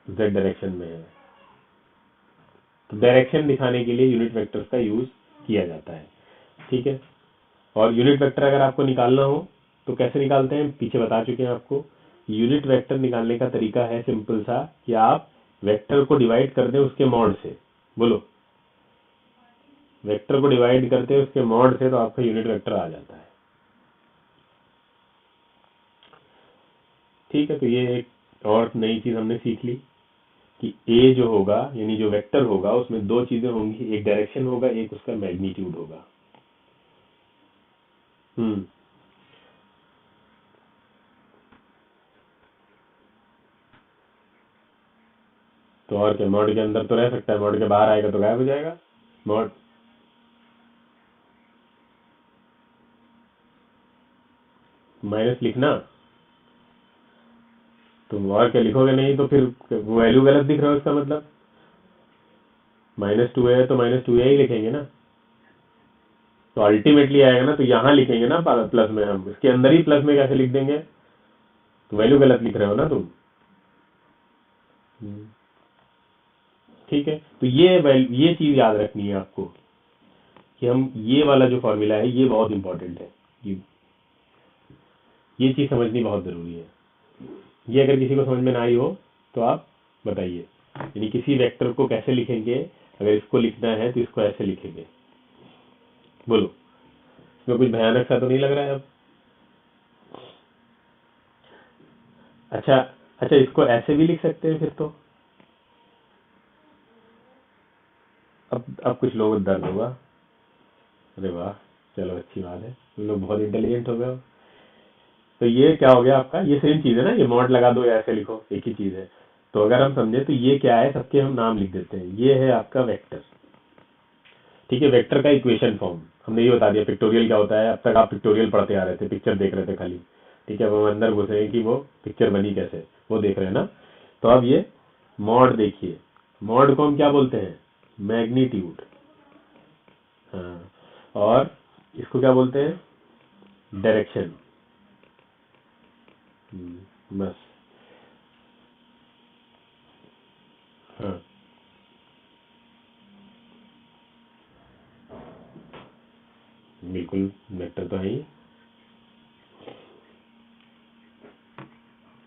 जेड डायरेक्शन में है। तो डायरेक्शन दिखाने के लिए यूनिट वेक्टर्स का यूज किया जाता है। ठीक है, और यूनिट वेक्टर अगर आपको निकालना हो तो कैसे निकालते हैं, पीछे बता चुके हैं आपको। यूनिट वेक्टर निकालने का तरीका है सिंपल सा, कि आप वेक्टर को डिवाइड कर दें उसके मॉड से। बोलो, वेक्टर को डिवाइड करते हैं उसके मॉड से तो आपका यूनिट वेक्टर आ जाता है। ठीक है, तो ये एक और नई चीज हमने सीख ली कि ए जो होगा, यानी जो वेक्टर होगा, उसमें दो चीजें होंगी, एक डायरेक्शन होगा, एक उसका मैग्नीट्यूड होगा। हम्म तो और क्या, मॉड के अंदर तो रह सकता है, मॉड के बाहर आएगा तो गायब हो जाएगा। मॉड माइनस लिखना, तुम और क्या लिखोगे, नहीं तो फिर वैल्यू गलत दिख रहा है उसका मतलब। -2 है तो -2 ही लिखेंगे ना, तो अल्टीमेटली आएगा ना, तो यहाँ लिखेंगे ना प्लस में, हम इसके अंदर ही प्लस में कैसे लिख देंगे, तो वैल्यू गलत लिख रहे हो ना तुम। ठीक है, तो ये चीज याद रखनी है आपको कि हम ये वाला जो फॉर्मूला है ये बहुत इंपॉर्टेंट है, ये चीज समझनी बहुत जरूरी है। ये अगर किसी को समझ में ना आई हो तो आप बताइए, यानी किसी वेक्टर को कैसे लिखेंगे, अगर इसको लिखना है तो इसको ऐसे लिखेंगे। बोलो, इसमें कुछ भयानक सा तो नहीं लग रहा है अब? अच्छा अच्छा, इसको ऐसे भी लिख सकते हैं फिर तो। अब कुछ लोगों को दर्द होगा। अरे वाह, चलो अच्छी बात है, तुम लोग बहुत इंटेलिजेंट हो गए हो। तो ये क्या हो गया आपका, ये सेम चीज है ना, ये मॉड लगा दो या ऐसे लिखो, एक ही चीज है। तो अगर हम समझे तो ये क्या है, सबके हम नाम लिख देते हैं। ये है आपका वेक्टर, ठीक है। वेक्टर का इक्वेशन फॉर्म हमने ये बता दिया। पिक्टोरियल क्या होता है, अब तक आप पिक्टोरियल पढ़ते आ रहे थे, पिक्चर देख रहे थे खाली, ठीक है। वो अंदर घुसे हैं कि वो पिक्चर बनी कैसे, वो देख रहे हैं ना। तो अब ये मॉड देखिए, मॉड को हम क्या बोलते हैं, मैग्नीट्यूड। हाँ, और इसको क्या बोलते हैं, डायरेक्शन। बस। हाँ, बिल्कुल, वेक्टर तो है ही।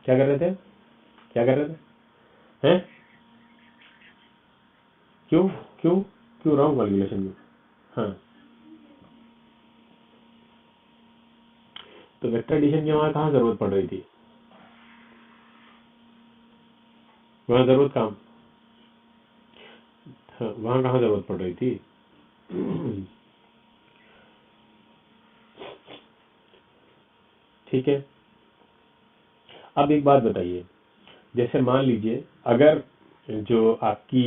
क्या कर रहे थे, क्या कर रहे थे, हैं? क्यों क्यों क्यों रॉन्ग कैलकुलेशन में? हाँ, तो वेक्टर एडिशन की वहाँ कहाँ जरूरत पड़ रही थी, वहाँ जरूरत कहाँ, हाँ, वहाँ कहाँ जरूरत पड़ रही थी? ठीक है। अब एक बात बताइए, जैसे मान लीजिए अगर जो आपकी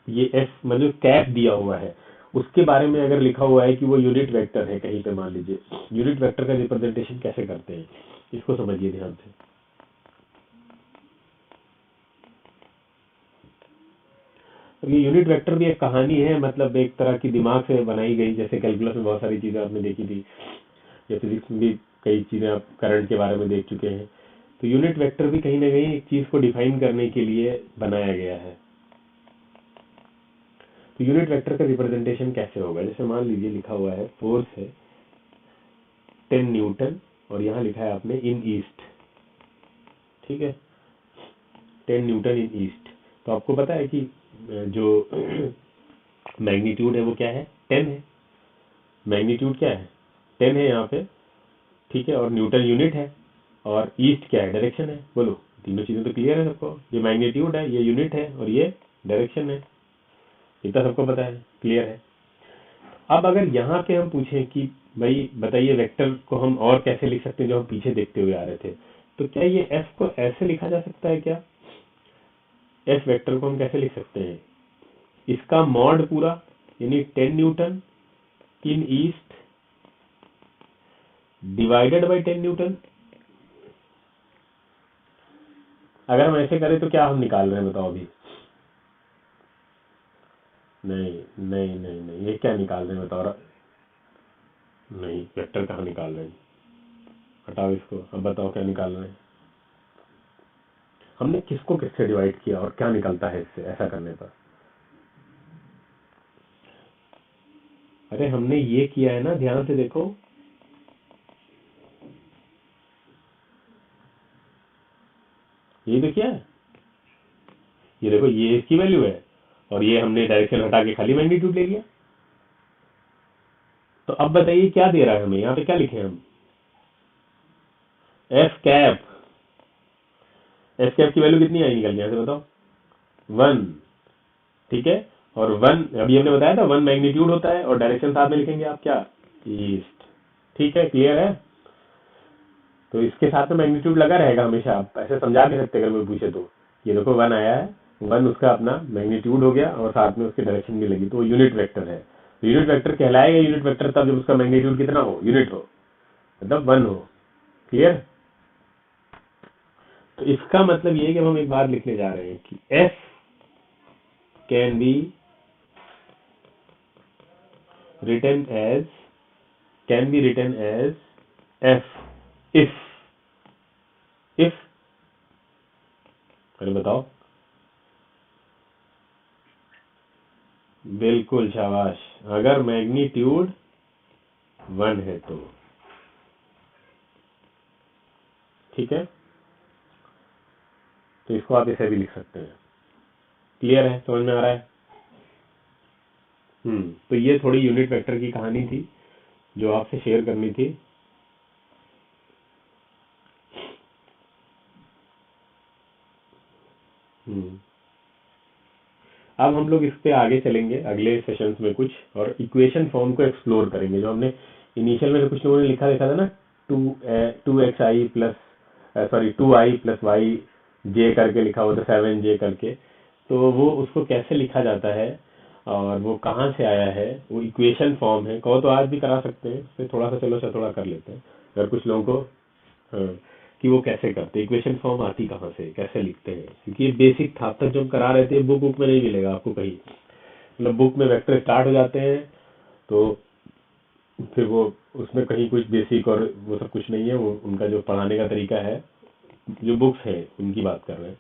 ये एफ मतलब कैप दिया हुआ है, उसके बारे में अगर लिखा हुआ है कि वो यूनिट वेक्टर है कहीं पे, मान लीजिए यूनिट वेक्टर का रिप्रेजेंटेशन कैसे करते हैं, इसको समझिए ध्यान से। अब ये यूनिट वेक्टर भी एक कहानी है, मतलब एक तरह की दिमाग से बनाई गई, जैसे कैलकुलस में बहुत सारी चीजें आपने देखी थी, या फिजिक्स में भी कई चीजें आप करंट के बारे में देख चुके हैं। तो यूनिट वेक्टर भी कहीं ना कहीं एक चीज को डिफाइन करने के लिए बनाया गया है। तो यूनिट वेक्टर का रिप्रेजेंटेशन कैसे होगा, जैसे मान लीजिए लिखा हुआ है फोर्स है 10 न्यूटन, और यहाँ लिखा है आपने इन ईस्ट, ठीक है, 10 न्यूटन इन ईस्ट। तो आपको पता है कि जो मैग्नीट्यूड है वो क्या है, 10 है। मैग्नीट्यूड क्या है, 10 है यहाँ पे, ठीक है। और न्यूटन यूनिट है, और ईस्ट क्या है, डायरेक्शन है। बोलो, तीनों चीजें तो क्लियर है सबको, ये मैग्नीट्यूड है, ये यूनिट है, और ये डायरेक्शन है। इतना सबको पता है, क्लियर है। अब अगर यहाँ पे हम पूछें कि भाई बताइए वेक्टर को हम और कैसे लिख सकते हैं, जो हम पीछे देखते हुए आ रहे थे, तो क्या ये एफ को ऐसे लिखा जा सकता है क्या, एफ वेक्टर को हम कैसे लिख सकते हैं, इसका मॉड पूरा, यानी 10 Newton in east divided by 10 Newton. अगर हम ऐसे करें तो क्या हम निकाल रहे हैं बताओ अभी? नहीं नहीं नहीं नहीं, ये क्या निकाल रहे हैं बताओ? नहीं, वेक्टर कहाँ निकाल रहे हैं, हटाओ इसको, अब बताओ क्या निकाल रहे हैं? हमने किसको किससे डिवाइड किया और क्या निकलता है इससे ऐसा करने पर? अरे हमने ये किया है ना, ध्यान से देखो, ये तो क्या है, ये देखो, ये इसकी वैल्यू है, और ये हमने डायरेक्शन हटा के खाली मैग्नीट्यूड ले लिया। तो अब बताइए क्या दे रहा है हमें, यहाँ पे क्या लिखे हम, एफ कैप। एफ कैप की वैल्यू कितनी आई निकल के, यहाँ से बताओ, 1, ठीक है। और 1 अभी हमने बताया था 1 मैग्नीट्यूड होता है, और डायरेक्शन साथ में लिखेंगे आप क्या, ईस्ट, ठीक है, क्लियर है। तो इसके साथ में मैग्नीट्यूड लगा रहेगा हमेशा, आप ऐसे समझा नहीं सकते अगर कोई पूछे तो। ये देखो 1 आया है, वन उसका अपना मैग्नीट्यूड हो गया और साथ में उसकी डायरेक्शन भी लगी, तो वो यूनिट वेक्टर है। तो यूनिट वेक्टर कहलाएगा यूनिट वेक्टर तब जब उसका मैग्नीट्यूड कितना हो, यूनिट हो, मतलब वन हो। क्लियर? तो इसका मतलब ये है कि हम एक बात लिखने जा रहे हैं कि F can be written as can be written as f if अरे बताओ। बिल्कुल शाबाश, अगर मैग्नीट्यूड वन है तो। ठीक है, तो इसको आप ऐसे भी लिख सकते हैं। क्लियर है, समझ में आ रहा है? तो ये थोड़ी यूनिट वेक्टर की कहानी थी जो आपसे शेयर करनी थी। अब हम लोग इस पे आगे चलेंगे अगले सेशंस में कुछ, और इक्वेशन फॉर्म को एक्सप्लोर करेंगे। जो हमने इनिशियल में कुछ लोगों ने लिखा देखा था ना, 2xi plus sorry 2i plus Y J करके लिखा हुआ था, 7j करके। तो वो उसको कैसे लिखा जाता है और वो कहाँ से आया है, वो इक्वेशन फॉर्म है। कहो तो आज भी करा सकते हैं, फिर थोड़ा सा चलो थोड़ा कर लेते हैं अगर कुछ लोगों को। हाँ, कि वो कैसे करते हैं, इक्वेशन फॉर्म आती कहाँ से, कैसे लिखते हैं, क्योंकि ये बेसिक था। अब तक जो हम करा रहे थे बुक में नहीं मिलेगा आपको कहीं। मतलब बुक में वेक्टर स्टार्ट हो जाते हैं तो फिर वो उसमें कहीं कुछ बेसिक और वो सब कुछ नहीं है। वो उनका जो पढ़ाने का तरीका है, जो बुक्स है उनकी बात कर रहे हैं।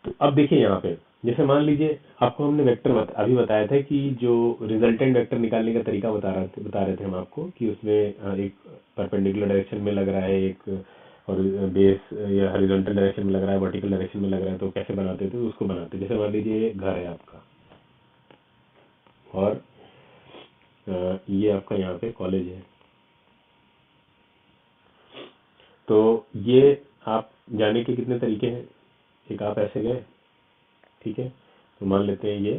तो अब देखिए यहाँ पे, जैसे मान लीजिए आपको हमने वेक्टर अभी बताया था कि जो रिजल्टेंट वेक्टर निकालने का तरीका बता रहे थे हम आपको, कि उसमें एक परपेंडिकुलर डायरेक्शन में लग रहा है, एक और बेस या हॉरिजॉन्टल डायरेक्शन में लग रहा है, वर्टिकल डायरेक्शन में लग रहा है। तो कैसे बनाते थे, उसको बनाते। जैसे मान लीजिए ये घर है आपका और ये आपका यहाँ पे कॉलेज है। तो ये आप जाने के कितने तरीके हैं। एक आप ऐसे गए, ठीक है, तो मान लेते हैं ये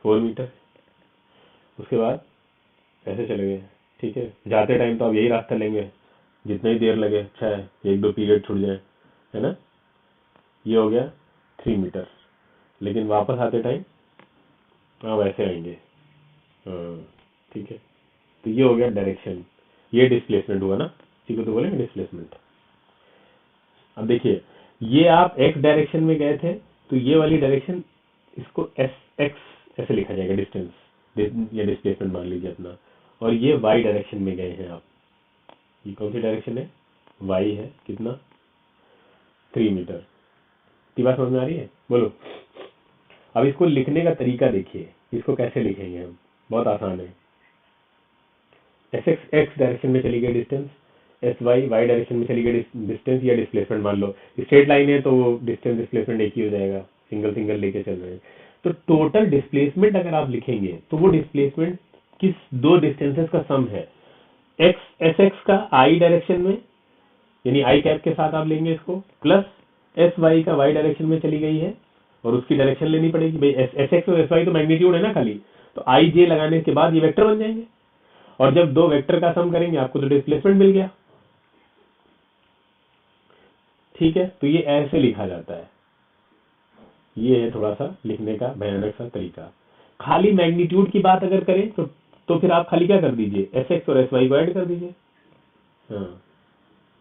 4 मीटर। उसके बाद ऐसे चले गए, ठीक है। जाते टाइम तो आप यही रास्ता लेंगे, जितना ही देर लगे अच्छा है, एक दो पीरियड छूट जाए, है ना। ये हो गया 3 मीटर। लेकिन वापस आते टाइम आप ऐसे आएंगे। हाँ, ठीक है। तो ये हो गया डायरेक्शन, ये डिस्प्लेसमेंट हुआ ना, इसी को तो बोलेंगे डिस्प्लेसमेंट। अब देखिए, ये आप एक्स डायरेक्शन में गए थे, तो ये वाली डायरेक्शन इसको एस एक्स ऐसे लिखा जाएगा, डिस्टेंस या डिस्प्लेसमेंट मान लीजिए अपना। और ये वाई डायरेक्शन में गए हैं आप, ये कौन सी डायरेक्शन है, वाई है, कितना 3 मीटर की बात समझ में आ रही है, बोलो। अब इसको लिखने का तरीका देखिए, इसको कैसे लिखेंगे हम, बहुत आसान है। एस एक्स एक्स डायरेक्शन में चली गई distance, S Y Y direction में चली गई डिस्टेंस या डिस्प्लेसमेंट। मान लो स्ट्रेट लाइन है तो वो डिस्टेंस डिस्प्लेसमेंट एक ही हो जाएगा, सिंगल सिंगल लेके चल रहे हैं। तो टोटल डिस्प्लेसमेंट अगर आप लिखेंगे तो वो डिस्प्लेसमेंट किस दो डिस्टेंसेस का सम है। एक्स एस एक्स का आई डायरेक्शन में, यानी आई कैप के साथ आप लेंगे इसको, प्लस एस वाई का वाई डायरेक्शन में चली गई है और उसकी डायरेक्शन लेनी पड़ेगी भाई। एस एक्स और एस वाई तो मैग्नीट्यूड है ना खाली, तो आई जे लगाने के बाद ये वेक्टर बन जाएंगे। और जब दो वेक्टर का सम करेंगे आपको तो डिस्प्लेसमेंट मिल गया। ठीक है, तो ये ऐसे लिखा जाता है। ये है थोड़ा सा लिखने का भयानक सा तरीका। खाली मैग्नीट्यूड की बात अगर करें तो फिर आप खाली क्या कर दीजिए, एस एक्स और एस वाई को ऐड कर दीजिए। हाँ,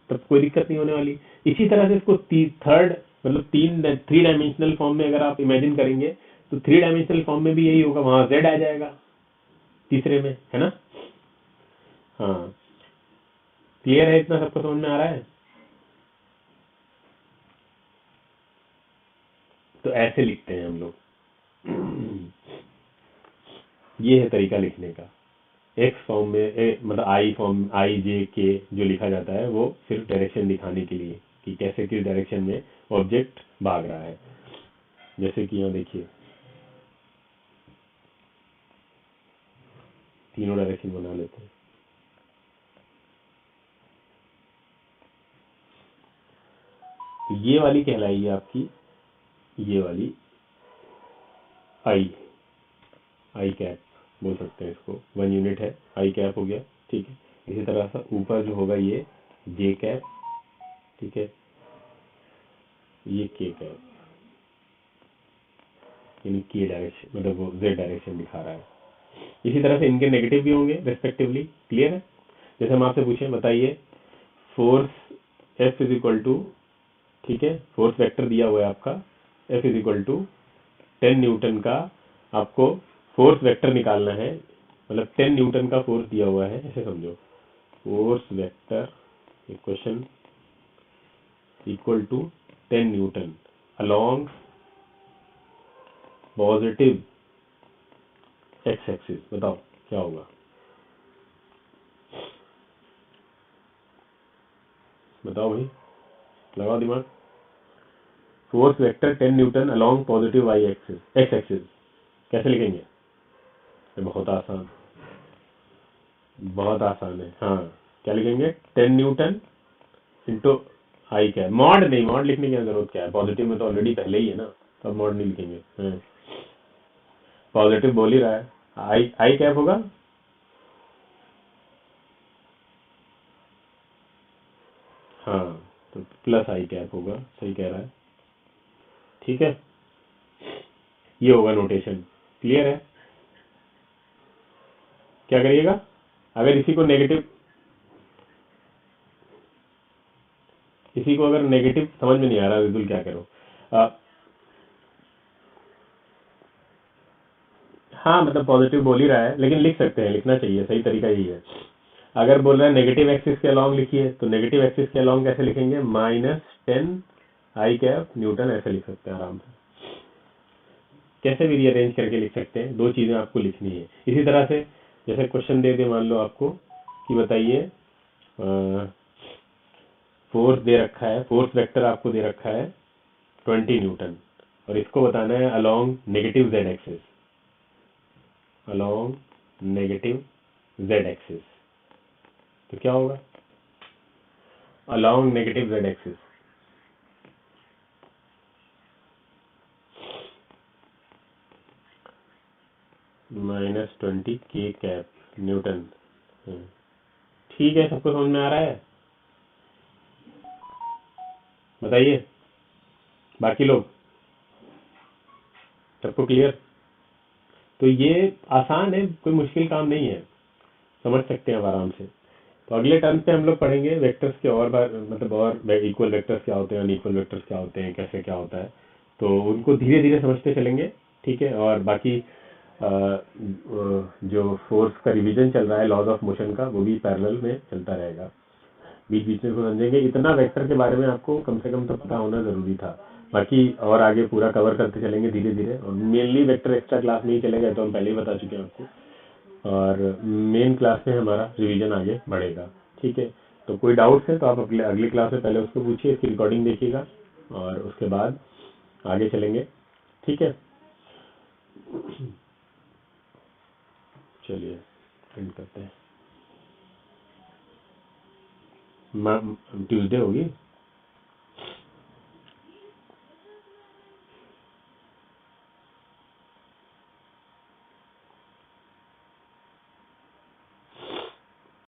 तब कोई दिक्कत नहीं होने वाली। इसी तरह से इसको थर्ड मतलब 3 डायमेंशनल फॉर्म में अगर आप इमेजिन करेंगे तो 3 डायमेंशनल फॉर्म में भी यही होगा, वहां जेड आ जाएगा तीसरे में, है ना। हाँ, क्लियर है, इतना सबको समझ में आ रहा है। तो ऐसे लिखते हैं हम लोग। ये है तरीका लिखने का। एक्स फॉर्म में मतलब आई फॉर्म, आई जे के जो लिखा जाता है वो सिर्फ डायरेक्शन दिखाने के लिए कि कैसे किस डायरेक्शन में ऑब्जेक्ट भाग रहा है। जैसे कि यहाँ देखिए तीनों डायरेक्शन बना लेते हैं। तो ये वाली कहलाएगी आपकी, ये वाली आई, आई कैप बोल सकते हैं इसको, 1 यूनिट है, आई कैप हो गया, ठीक है। इसी तरह से ऊपर जो होगा ये जे कैप, ठीक है, ये के कैप, यानी की डायरेक्शन, मतलब वो z डायरेक्शन दिखा रहा है। इसी तरह से इनके नेगेटिव भी होंगे रेस्पेक्टिवली। क्लियर है? जैसे हम आपसे पूछें, बताइए force F is equal to, ठीक है, फोर्स वेक्टर दिया हुआ है आपका F is equal to 10 newton का, आपको फोर्स वेक्टर निकालना है, मतलब 10 न्यूटन का फोर्स दिया हुआ है, ऐसे समझो। Force vector equation equal to 10 newton along positive X axis. बताओ क्या होगा? बताओ भाई, लगाओ दिमाग। Force vector 10 newton along positive Y axis, X axis, कैसे लिखेंगे? ये बहुत आसान, बहुत आसान है। हाँ, क्या लिखेंगे? 10 न्यूटन इंटू आई कैप। मॉड नहीं, मॉड लिखने की जरूरत क्या है, पॉजिटिव में तो ऑलरेडी पहले ही है ना, तो अब मॉड नहीं लिखेंगे। पॉजिटिव बोल ही रहा है, आई आई कैप होगा। हाँ, तो प्लस आई कैप होगा, सही कह रहा है। ठीक है, ये होगा नोटेशन। क्लियर है? क्या करिएगा अगर इसी को नेगेटिव, इसी को अगर नेगेटिव समझ में नहीं आ रहा विदुल, क्या करो? हाँ, मतलब पॉजिटिव बोल ही रहा है, लेकिन लिख सकते हैं, लिखना चाहिए, सही तरीका यही है। अगर बोल रहा है नेगेटिव एक्सिस के अलोंग लिखिए, तो नेगेटिव एक्सिस के अलोंग कैसे लिखेंगे? -10 आई कैप न्यूटन, ऐसे लिख सकते हैं आराम से। कैसे भी रीअरेंज करके लिख सकते हैं, दो चीजें आपको लिखनी है। इसी तरह से जैसे क्वेश्चन दे दे मान लो आपको कि बताइए फोर्स दे रखा है, फोर्स वेक्टर आपको दे रखा है 20 न्यूटन, और इसको बताना है along negative Z axis, along negative Z axis. तो क्या होगा? अलोंग नेगेटिव जेड एक्सिस, -20 के कैप न्यूटन। ठीक है, सबको समझ में आ रहा है? बताइए बाकी लोग, सबको क्लियर? तो ये आसान है, कोई मुश्किल काम नहीं है, समझ सकते हैं आप आराम से। तो अगले टर्म पे हम लोग पढ़ेंगे वेक्टर्स के और बार, मतलब और इक्वल वेक्टर्स क्या होते हैं, अनइक्वल वेक्टर्स क्या होते हैं, कैसे क्या होता है, तो उनको धीरे धीरे समझते चलेंगे। ठीक है, और बाकी जो फोर्स का रिवीजन चल रहा है लॉज ऑफ मोशन का, वो भी पैरेलल में चलता रहेगा, बीच बीच में इसको समझेंगे। इतना वेक्टर के बारे में आपको कम से कम तो पता होना जरूरी था। बाकी और आगे पूरा कवर करते चलेंगे धीरे धीरे, और मेनली वेक्टर एक्स्ट्रा क्लास में ही चलेगा, तो हम पहले ही बता चुके हैं आपको, और मेन क्लास में हमारा रिवीजन आगे बढ़ेगा। ठीक है, तो कोई डाउट्स है तो आप अगली क्लास में पहले उसको पूछिए, इसकी रिकॉर्डिंग देखिएगा, और उसके बाद आगे चलेंगे। ठीक है, चलिए एंड करते हैं। ट्यूसडे होगी।